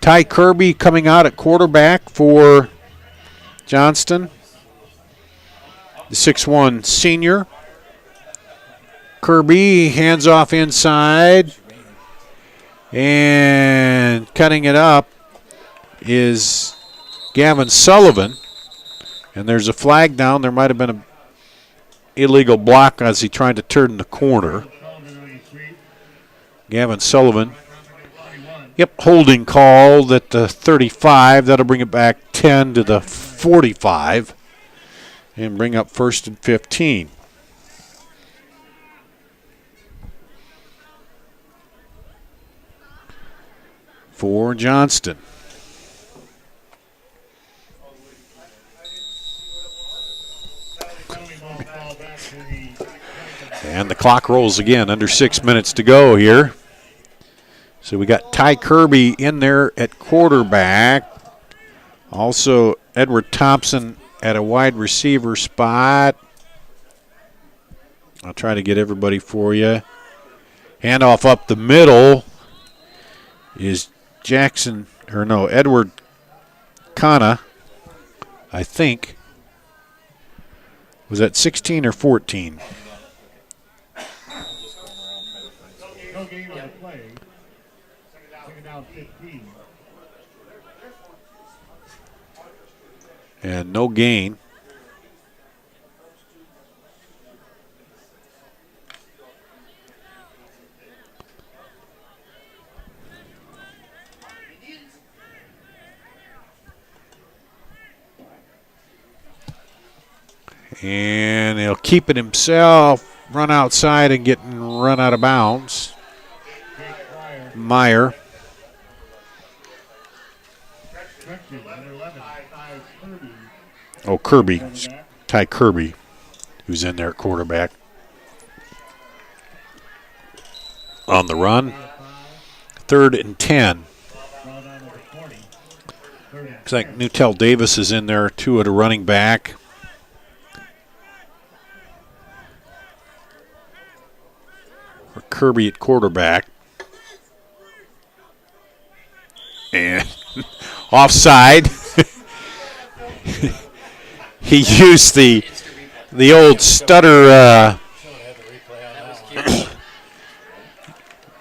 Ty Kirby coming out at quarterback for Johnston, the 6'1 senior. Kirby hands off inside, and cutting it up is Gavin Sullivan. And there's a flag down. There might have been an illegal block as he tried to turn the corner. Gavin Sullivan. Yep, holding called at the 35. That'll bring it back 10 to the 45 and bring up 1st and 15. For Johnston. Clock rolls again, under 6 minutes to go here. So we got Ty Kirby in there at quarterback. Also, Edward Thompson at a wide receiver spot. I'll try to get everybody for you. Handoff up the middle is Edward Kana, I think. Was that 16 or 14? No gain on the play. Second down 15. And no gain. And he'll keep it himself, run outside and get run out of bounds. Meyer. Oh, Kirby. Ty Kirby, who's in there at quarterback. On the run. 3rd and 10. Looks like Newtell Davis is in there, too, at a running back. For Kirby at quarterback. And offside. He used the old stutter.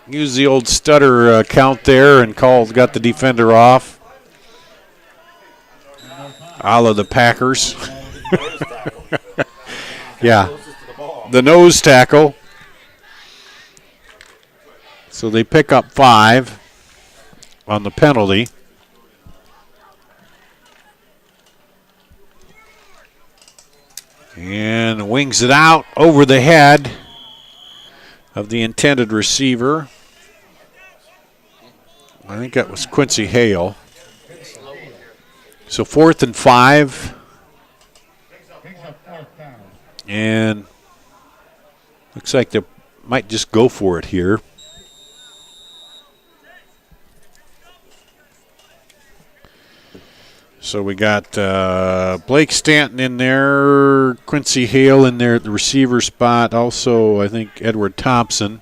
Used the old stutter count there and got the defender off. A la the Packers. Yeah, the nose tackle. So they pick up 5 on the penalty. And wings it out over the head of the intended receiver. I think that was Quincy Hale. So 4th and 5. And looks like they might just go for it here. So we got Blake Stanton in there, Quincy Hale in there at the receiver spot. Also, I think Edward Thompson.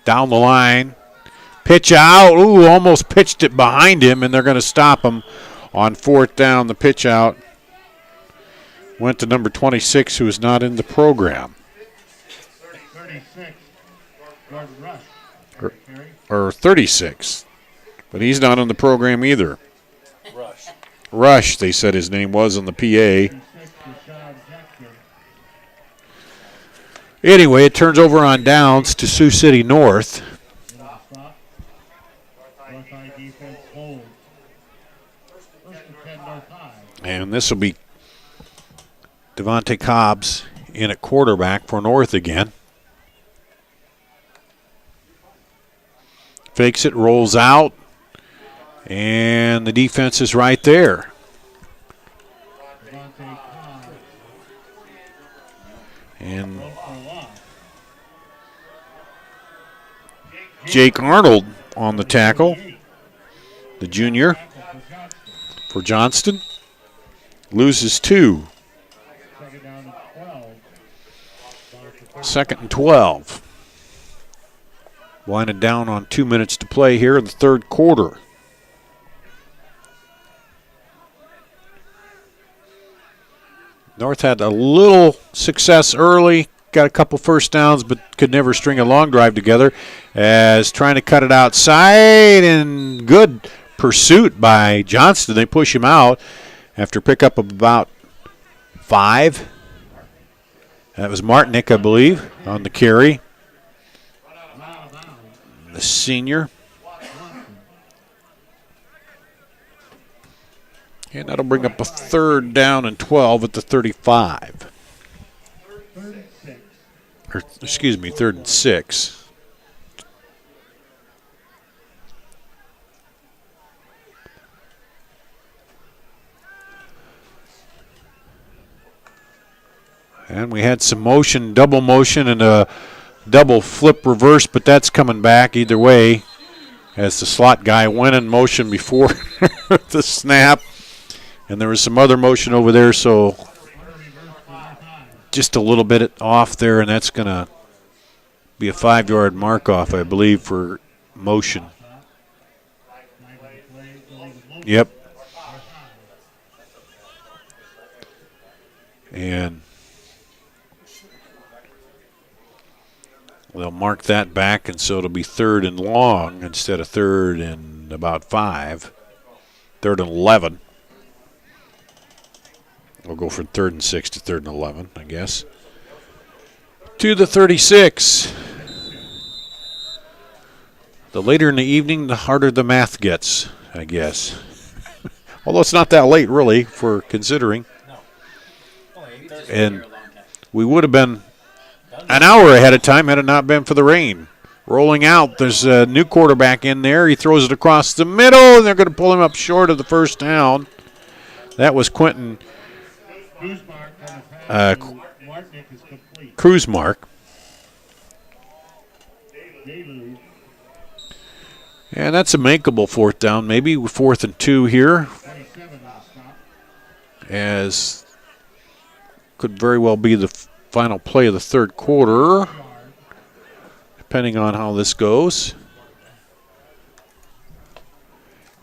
Down the line. Pitch out. Ooh, almost pitched it behind him, and they're going to stop him on 4th down. The pitch out went to number 26, who is not in the program. 36, Gordon Rush. Or 36. But he's not on the program either. Rush, they said his name was on the PA. Anyway, it turns over on downs to Sioux City North. And this will be Devontae Cobbs in at quarterback for North again. Fakes it, rolls out. And the defense is right there. And Jake Arnold on the tackle, the junior for Johnston, loses 2. 2nd and 12. Winding down on 2 minutes to play here in the 3rd quarter. North had a little success early, got a couple first downs, but could never string a long drive together as trying to cut it outside, and good pursuit by Johnston. They push him out after pickup of about 5. That was Martinick, I believe, on the carry. The senior. And that'll bring up a 3rd down and 12 at the 35. Or, excuse me, 3rd and 6. And we had some motion, double motion, and a double flip reverse, but that's coming back either way as the slot guy went in motion before the snap. And there was some other motion over there, so just a little bit off there, and that's going to be a 5-yard mark off, I believe, for motion. Yep. And they'll mark that back, and so it'll be 3rd and long instead of 3rd and about 5. 3rd and 11. We'll go from 3rd and 6 to 3rd and 11, I guess. To the 36. The later in the evening, the harder the math gets, I guess. Although it's not that late, really, for considering. And we would have been an hour ahead of time had it not been for the rain. Rolling out, there's a new quarterback in there. He throws it across the middle, and they're going to pull him up short of the first down. That was Quentin Kruzmark. And that's a makeable 4th down, maybe 4th and 2 here. As could very well be the final play of the 3rd quarter, depending on how this goes.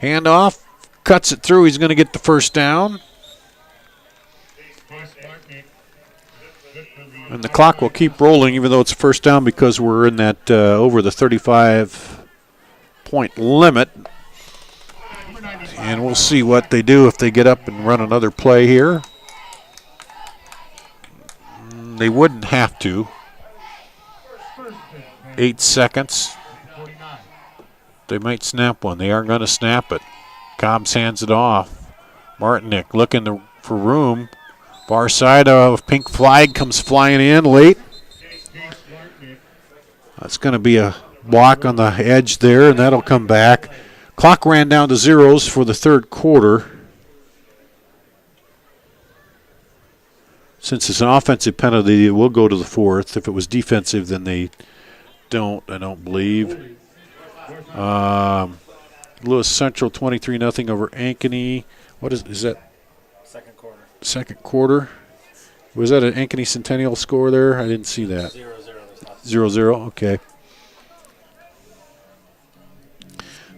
Handoff, cuts it through. He's going to get the first down. And the clock will keep rolling even though it's a first down because we're in that over the 35-point limit. And we'll see what they do if they get up and run another play here. They wouldn't have to. 8 seconds. They might snap one. They are going to snap it. Cobbs hands it off. Martinick looking for room. Far side of pink flag comes flying in late. That's going to be a block on the edge there, and that'll come back. Clock ran down to zeros for the 3rd quarter. Since it's an offensive penalty, it will go to the 4th. If it was defensive, then they don't, I don't believe. Lewis Central 23-0 over Ankeny. What is that? Second quarter. Second quarter. Was that an Ankeny Centennial score there? I didn't see that. 0-0, okay.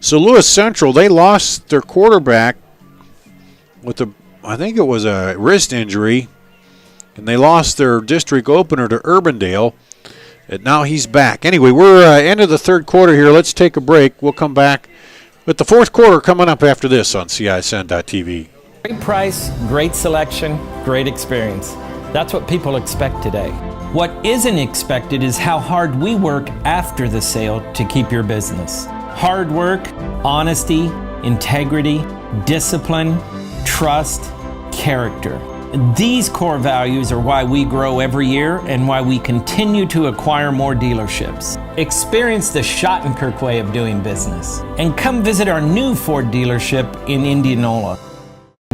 So Lewis Central, they lost their quarterback with I think it was a wrist injury, and they lost their district opener to Urbandale, and now he's back. Anyway, we're end of the 3rd quarter here. Let's take a break. We'll come back with the 4th quarter coming up after this on CISN.TV. Great price, great selection, great experience. That's what people expect today. What isn't expected is how hard we work after the sale to keep your business. Hard work, honesty, integrity, discipline, trust, character. These core values are why we grow every year and why we continue to acquire more dealerships. Experience the Schottenkirk way of doing business and come visit our new Ford dealership in Indianola.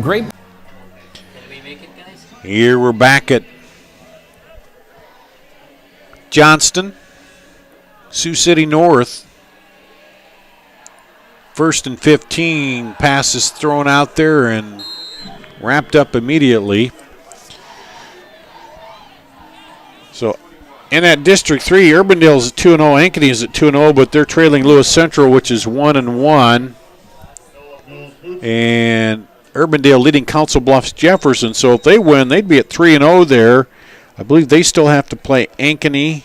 Great. Here we're back at Johnston, Sioux City North. 1st and 15, passes thrown out there and wrapped up immediately. So in that District 3, Urbandale's at 2-0, Ankeny is at 2-0, but they're trailing Lewis Central, which is 1-1. And Urbandale leading Council Bluffs Jefferson. So if they win, they'd be at 3-0 there. I believe they still have to play Ankeny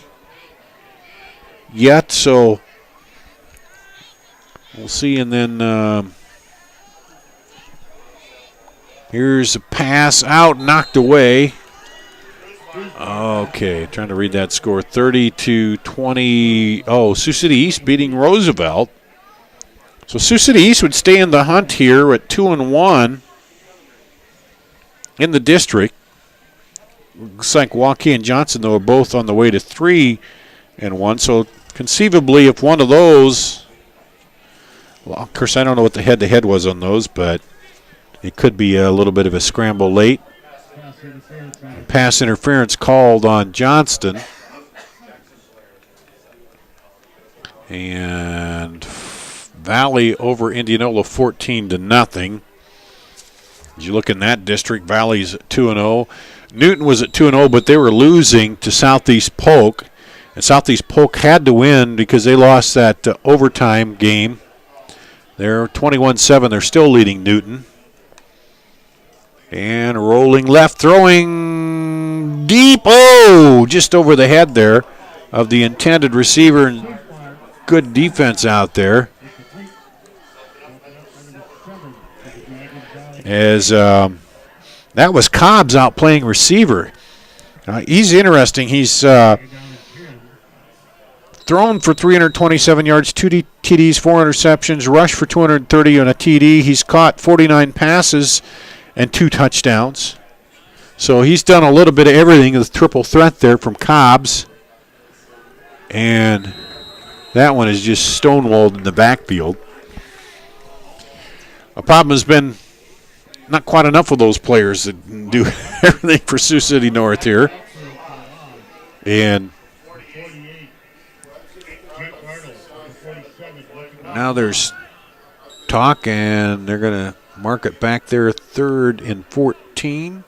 yet, so we'll see. And then here's a pass out, knocked away. Okay, trying to read that score. 30-20. Oh, Sioux City East beating Roosevelt. So Sioux City East would stay in the hunt here at 2-1 in the district. Looks like Waukee and Johnston, though, are both on the way to 3-1. So conceivably, if one of those, well, of course, I don't know what the head-to-head was on those, but it could be a little bit of a scramble late. Pass interference called on Johnston. And Valley over Indianola 14-0. As you look in that district, Valley's at 2-0. Newton was at 2-0, but they were losing to Southeast Polk. And Southeast Polk had to win because they lost that overtime game. They're 21-7. They're still leading Newton. And rolling left, throwing deep. Oh, just over the head there of the intended receiver. And good defense out there. As that was Cobbs out playing receiver. He's interesting. He's thrown for 327 yards, 2 TDs, 4 interceptions, rushed for 230 on a TD. He's caught 49 passes and 2 touchdowns. So he's done a little bit of everything, the triple threat there from Cobbs. And that one is just stonewalled in the backfield. A problem has been not quite enough of those players that do everything for Sioux City North here. And now there's talk, and they're going to mark it back there 3rd and 14,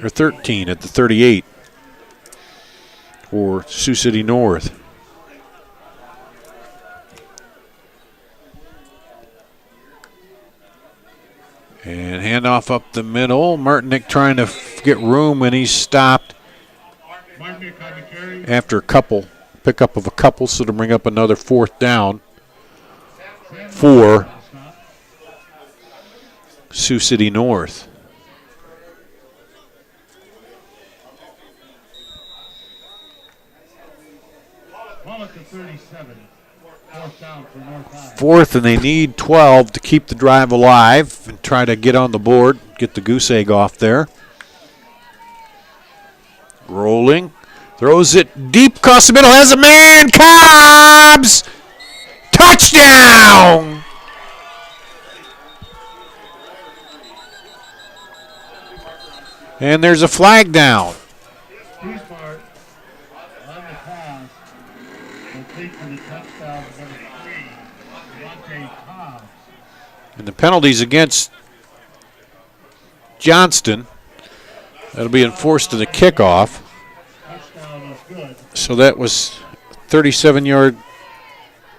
or 13 at the 38 for Sioux City North. And handoff up the middle. Martinick trying to get room, and he's stopped after pickup of a couple, so to bring up another 4th down for Sioux City North. Fourth, and they need 12 to keep the drive alive and try to get on the board, get the goose egg off there. Rolling, throws it deep across the middle, has a man, Cobbs! Touchdown! And there's a flag down. And the penalties against Johnston. That'll be enforced to the kickoff. So that was 37-yard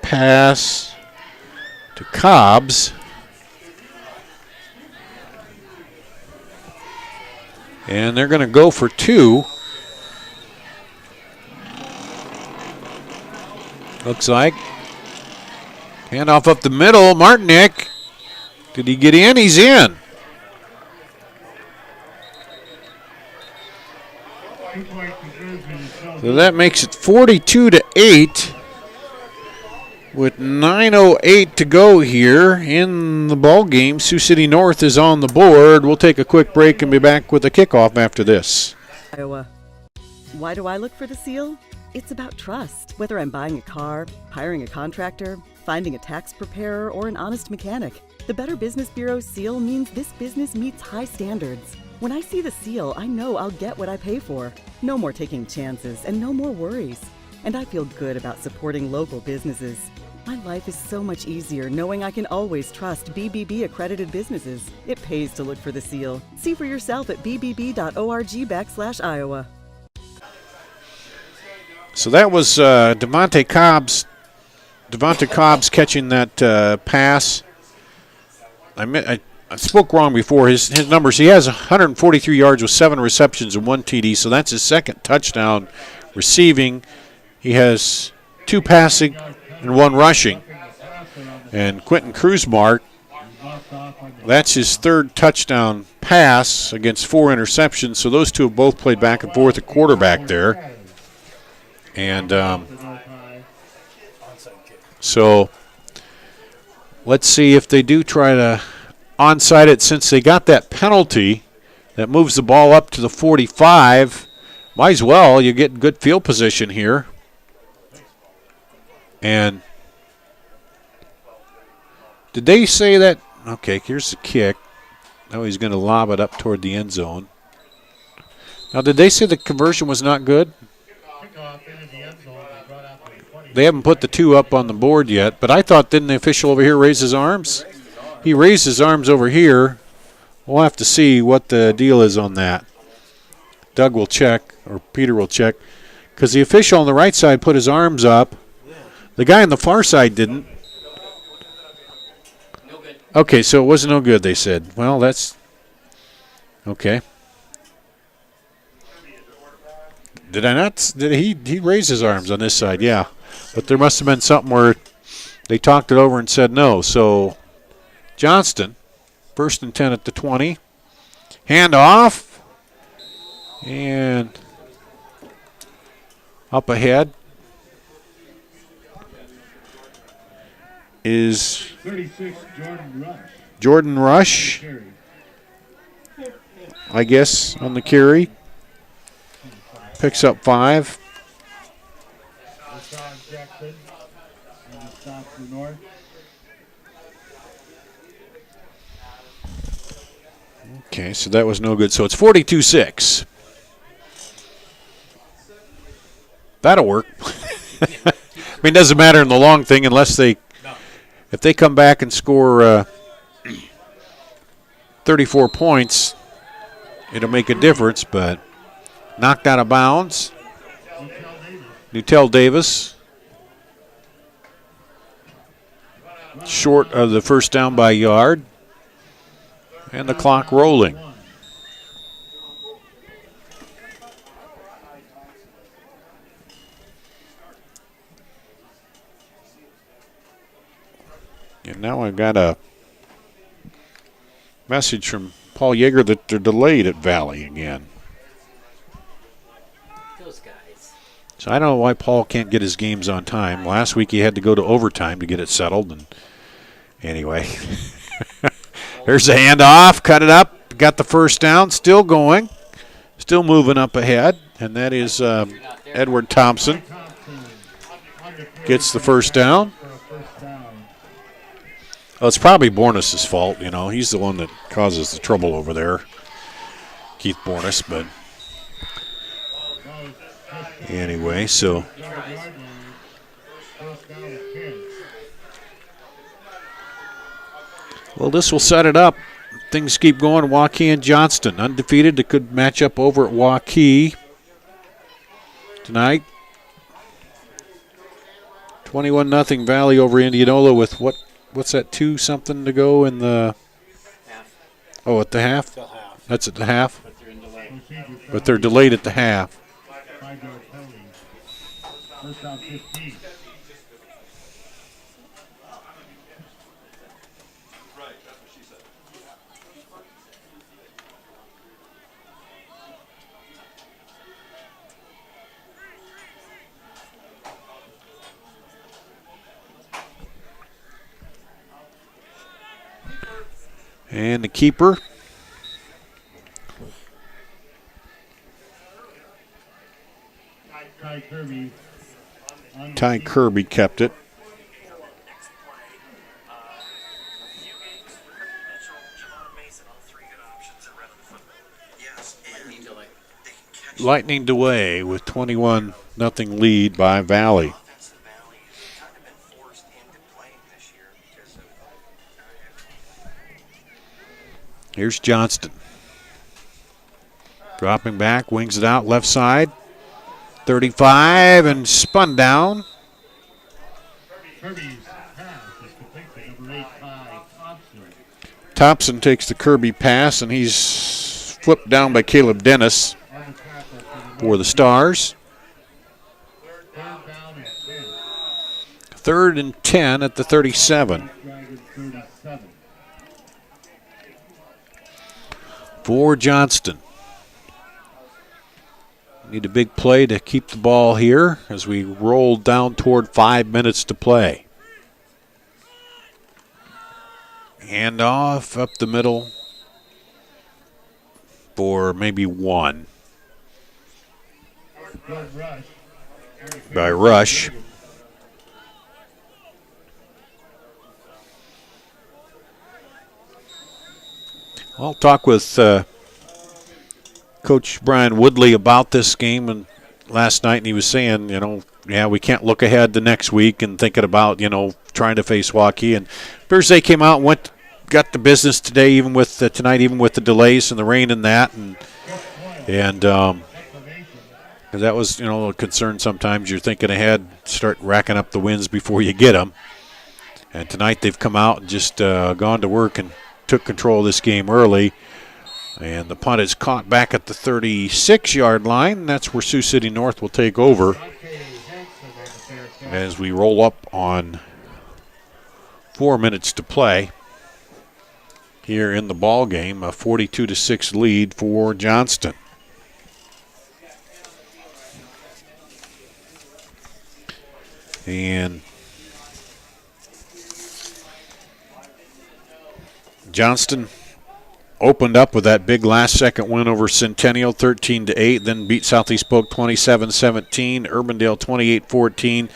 pass to Cobbs. And they're going to go for 2. Looks like. Handoff up the middle. Martinick. Did he get in? He's in. So that makes it 42-8 with 9:08 to go here in the ball game. Sioux City North is on the board. We'll take a quick break and be back with a kickoff after this. Iowa. Why do I look for the seal? It's about trust. Whether I'm buying a car, hiring a contractor, finding a tax preparer, or an honest mechanic, the Better Business Bureau seal means this business meets high standards. When I see the seal, I know I'll get what I pay for. No more taking chances and no more worries. And I feel good about supporting local businesses. My life is so much easier knowing I can always trust BBB accredited businesses. It pays to look for the seal. See for yourself at bbb.org/Iowa. So that was Devontae Cobbs catching that pass. I spoke wrong before. His numbers, he has 143 yards with 7 receptions and 1 TD, so that's his 2nd touchdown receiving. He has 2 passing and 1 rushing. And Quentin Kruzmark, that's his 3rd touchdown pass against 4 interceptions, so those two have both played back and forth at quarterback there. And so let's see if they do try to onside it, since they got that penalty that moves the ball up to the 45. Might as well. You get good field position here. And did they say that? Okay, here's the kick. Now he's going to lob it up toward the end zone. Now, did they say the conversion was not good? They haven't put the 2 up on the board yet, but I thought, didn't the official over here raise his arms? He raised his arms over here. We'll have to see what the deal is on that. Doug will check, or Peter will check, because the official on the right side put his arms up. The guy on the far side didn't. Okay, so it was no good, they said. Well, that's okay. Did I not? Did he raised his arms on this side? Yeah. But there must have been something where they talked it over and said no. So Johnston, 1st and 10 at the 20. Hand off. And up ahead is 36, Jordan Rush, I guess, on the carry. Picks up 5. Okay, so that was no good. So it's 42-6. That'll work. I mean, it doesn't matter in the long thing unless if they come back and score 34 points, it'll make a difference, but knocked out of bounds. Newtell Davis. Short of the first down by a yard. And the clock rolling. And now I've got a message from Paul Yeager that they're delayed at Valley again. Those guys. So I don't know why Paul can't get his games on time. Last week he had to go to overtime to get it settled. And anyway, there's the handoff. Cut it up. Got the first down. Still going. Still moving up ahead. And that is Edward Thompson. Gets the first down. Well, it's probably Bornus' fault, you know. He's the one that causes the trouble over there, Keith Bornus. But anyway, so well, this will set it up. Things keep going. Waukee and Johnston, undefeated. They could match up over at Waukee tonight. 21-0 Valley over Indianola with what's that, 2-something to go in the Half. Oh, at the half? Till half. That's at the half? But they're in delay. But they're delayed at the half. First down 15. And the keeper. Ty Kirby kept it. Lightning DeWay with 21-0 lead by Valley. Here's Johnston. Dropping back, wings it out left side. 35 and spun down. Thompson takes the Kirby pass, and he's flipped down by Caleb Dennis for the Stars. 3rd and 10 at the 37. For Johnston. Need a big play to keep the ball here as we roll down toward 5 minutes to play. Hand off up the middle for maybe 1. By Rush. I'll talk with Coach Brian Woodley about this game and last night, and he was saying, we can't look ahead to next week and thinking about, trying to face Waukee. And Thursday came out and got the business today, even with tonight, even with the delays and the rain and that, and because that was, a concern sometimes. You're thinking ahead, start racking up the wins before you get them. And tonight they've come out and just gone to work and took control of this game early. And the punt is caught back at the 36-yard line. That's where Sioux City North will take over as we roll up on 4 minutes to play here in the ball game. A 42-6 lead for Johnston. And Johnston opened up with that big last-second win over Centennial, 13-8, then beat Southeast Polk 27-17, Urbandale 28-14.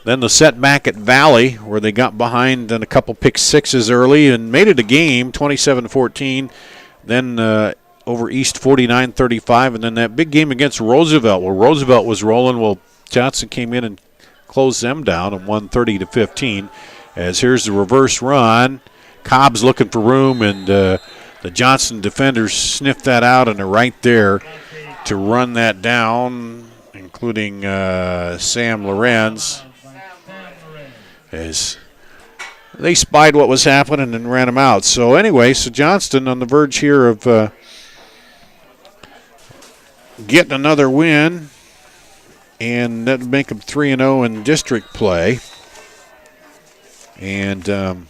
Then the setback at Valley, where they got behind and a couple pick sixes early and made it a game, 27-14. Then over East 49-35, and then that big game against Roosevelt, where Roosevelt was rolling. Well, Johnson came in and closed them down and won 30-15. As here's the reverse run. Cobb's looking for room, and the Johnston defenders sniffed that out and are right there to run that down, including Sam Lorenz, as they spied what was happening and ran him out. So anyway, Johnston on the verge here of getting another win, and that would make them 3-0 in district play. And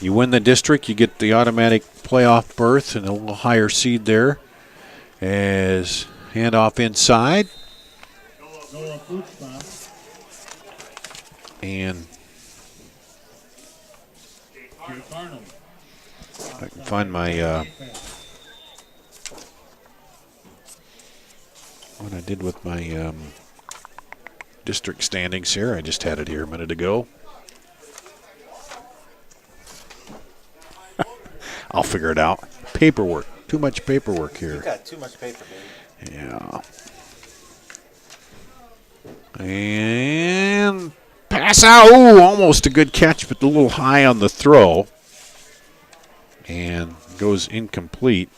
you win the district, you get the automatic playoff berth and a little higher seed there. As handoff inside. And I can find my what I did with my district standings here. I just had it here a minute ago. I'll figure it out. Paperwork. Too much paperwork here. You got too much paper, baby. Yeah. And pass out. Ooh, almost a good catch, but a little high on the throw. And goes incomplete.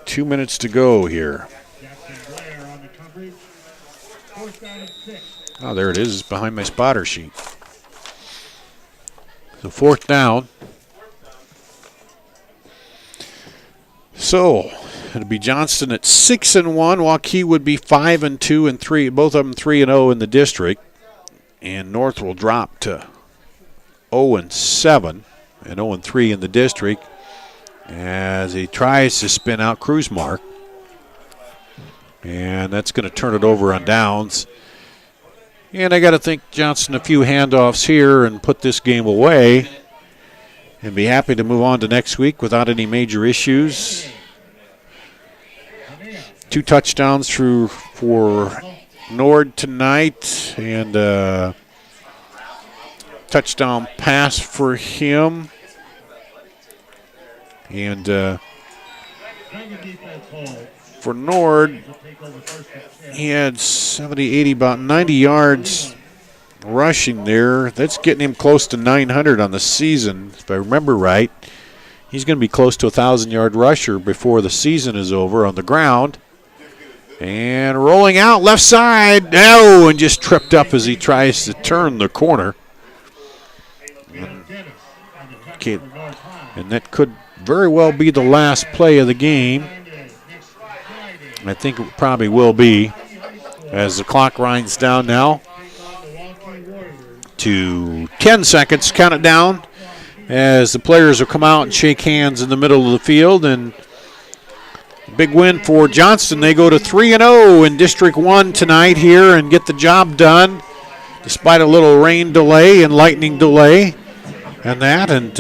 Two minutes to go here. Oh, there it is. It's behind my spotter sheet. So fourth down. So it'll be Johnston at 6-1. Waukee would be 5-2 and 3. Both of them 3-0 in the district. And North will drop to 0-7 and 0-3 in the district as he tries to spin out Cruzmark. And that's going to turn it over on downs. And I got to think Johnston a few handoffs here and put this game away and be happy to move on to next week without any major issues. 2 touchdowns for Nord tonight, and touchdown pass for him. And for Nord, he had 70, 80, about 90 yards rushing there. That's getting him close to 900 on the season, if I remember right. He's going to be close to a 1,000-yard rusher before the season is over on the ground. And rolling out left side. Oh, and just tripped up as he tries to turn the corner. Okay, and that could very well be the last play of the game. I think it probably will be, as the clock winds down now to 10 seconds. Count it down as the players will come out and shake hands in the middle of the field. And big win for Johnston. They go to 3-0 in District 1 tonight here and get the job done despite a little rain delay and lightning delay and that. And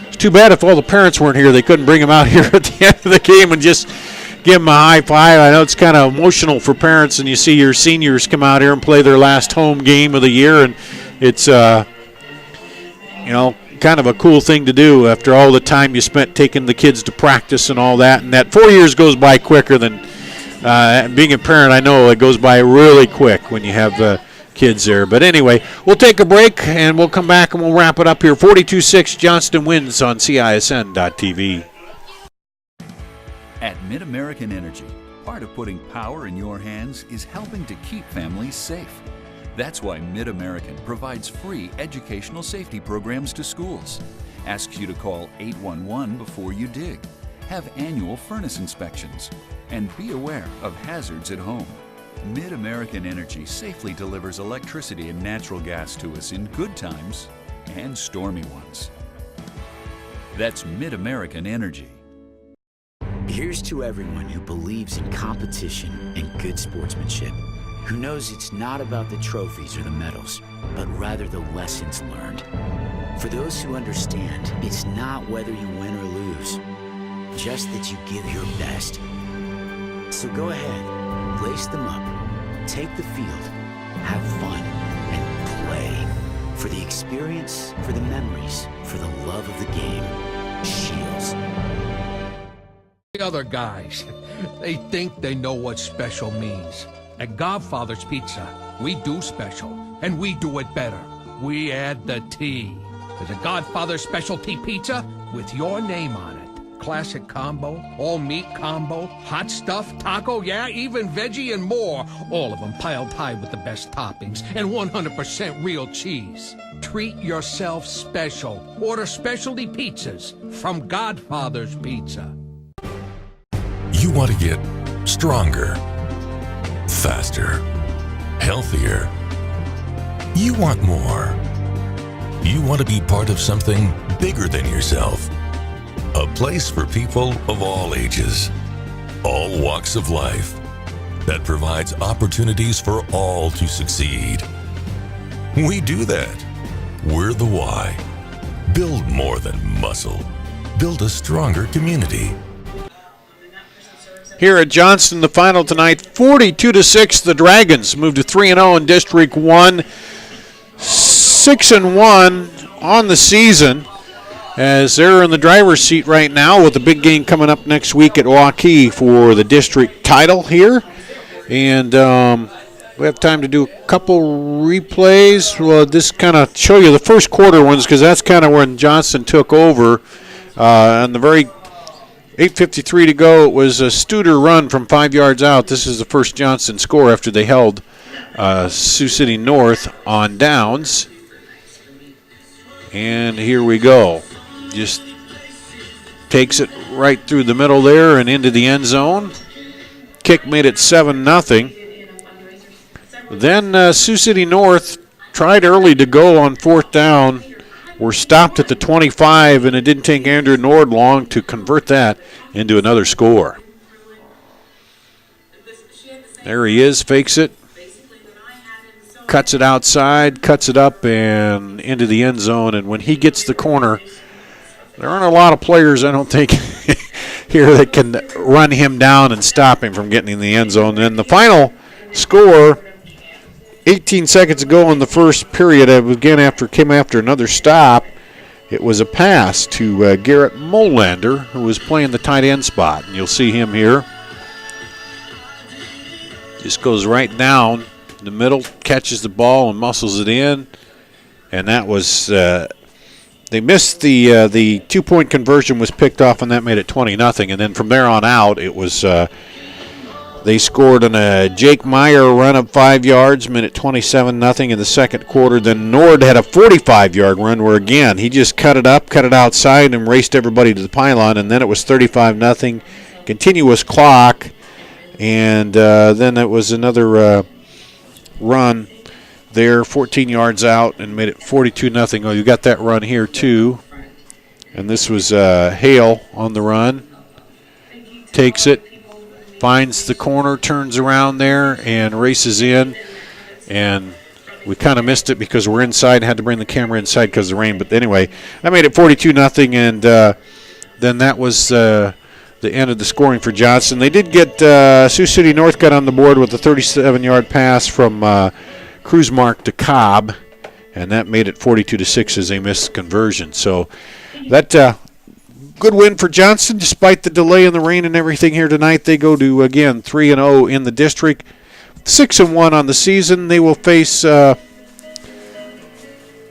it's too bad if all the parents weren't here. They couldn't bring them out here at the end of the game and just give them a high five. I know it's kind of emotional for parents, and you see your seniors come out here and play their last home game of the year, and it's kind of a cool thing to do after all the time you spent taking the kids to practice and all that. And that 4 years goes by quicker than being a parent. I know it goes by really quick when you have kids there. But anyway, we'll take a break, and we'll come back and we'll wrap it up here. 42-6, Johnston wins on CISN.TV. At Mid-American Energy, part of putting power in your hands is helping to keep families safe. That's why Mid-American provides free educational safety programs to schools, asks you to call 811 before you dig, have annual furnace inspections, and be aware of hazards at home. Mid-American Energy safely delivers electricity and natural gas to us in good times and stormy ones. That's Mid-American Energy. Here's to everyone who believes in competition and good sportsmanship, who knows it's not about the trophies or the medals, but rather the lessons learned. For those who understand, it's not whether you win or lose, just that you give your best. So go ahead, lace them up, take the field, have fun, and play. For the experience, for the memories, for the love of the game. Shields. The other guys, they think they know what special means. At Godfather's Pizza, we do special, and we do it better. We add the T. There's a Godfather specialty pizza with your name on it. Classic combo, all meat combo, hot stuff, taco, yeah, even veggie and more. All of them piled high with the best toppings and 100% real cheese. Treat yourself special. Order specialty pizzas from Godfather's Pizza. You want to get stronger, faster, healthier. You want more. You want to be part of something bigger than yourself. A place for people of all ages, all walks of life, that provides opportunities for all to succeed. We do that. We're the why. Build more than muscle. Build a stronger community. Here at Johnston, the final tonight, 42-6. The Dragons move to 3-0 in District 1, 6-1 on the season, as they're in the driver's seat right now with the big game coming up next week at Waukee for the district title here. And we have time to do a couple replays. Well, this kind of show you the first quarter ones because that's kind of when Johnston took over. On the very 8:53 to go, it was a Studer run from 5 yards out. This is the first Johnston score after they held Sioux City North on downs. And here we go. Just takes it right through the middle there and into the end zone. Kick made it 7-0. Then Sioux City North tried early to go on fourth down. Were stopped at the 25, and it didn't take Andrew Nord long to convert that into another score. There he is, fakes it, cuts it outside, cuts it up, and into the end zone. And when he gets the corner, there aren't a lot of players, I don't think, here that can run him down and stop him from getting in the end zone. And the final score, 18 seconds ago in the first period, came after another stop. It was a pass to Garrett Molander, who was playing the tight end spot. And you'll see him here. Just goes right down the middle, catches the ball and muscles it in. And that was, they missed the 2-point conversion was picked off, and that made it 20-0. And then from there on out, it was they scored on a Jake Meyer run of 5 yards, made it 27-0 in the second quarter. Then Nord had a 45-yard run where, again, he just cut it up, cut it outside, and raced everybody to the pylon. And then it was 35-0, continuous clock. And then it was another run there, 14 yards out, and made it 42-0. Oh, you got that run here, too. And this was Hale on the run. Takes it. Finds the corner, turns around there, and races in. And we kind of missed it because we're inside and had to bring the camera inside because of the rain. But anyway, I made it 42-0, and then that was the the end of the scoring for Johnston. They did get Sioux City North got on the board with a 37-yard pass from Cruzmark to Cobb, and that made it 42-6 as they missed conversion. So that good win for Johnston despite the delay in the rain and everything here tonight. They go to, again, 3-0 in the district, 6-1 on the season. They will face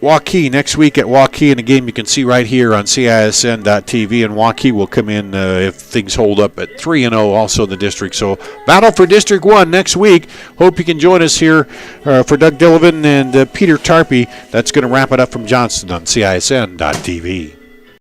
Waukee next week at Waukee in a game you can see right here on CISN.TV, and Waukee will come in if things hold up at 3-0 also in the district. So battle for District 1 next week. Hope you can join us here for Doug Dillevin and Peter Tarpey. That's going to wrap it up from Johnston on CISN.TV.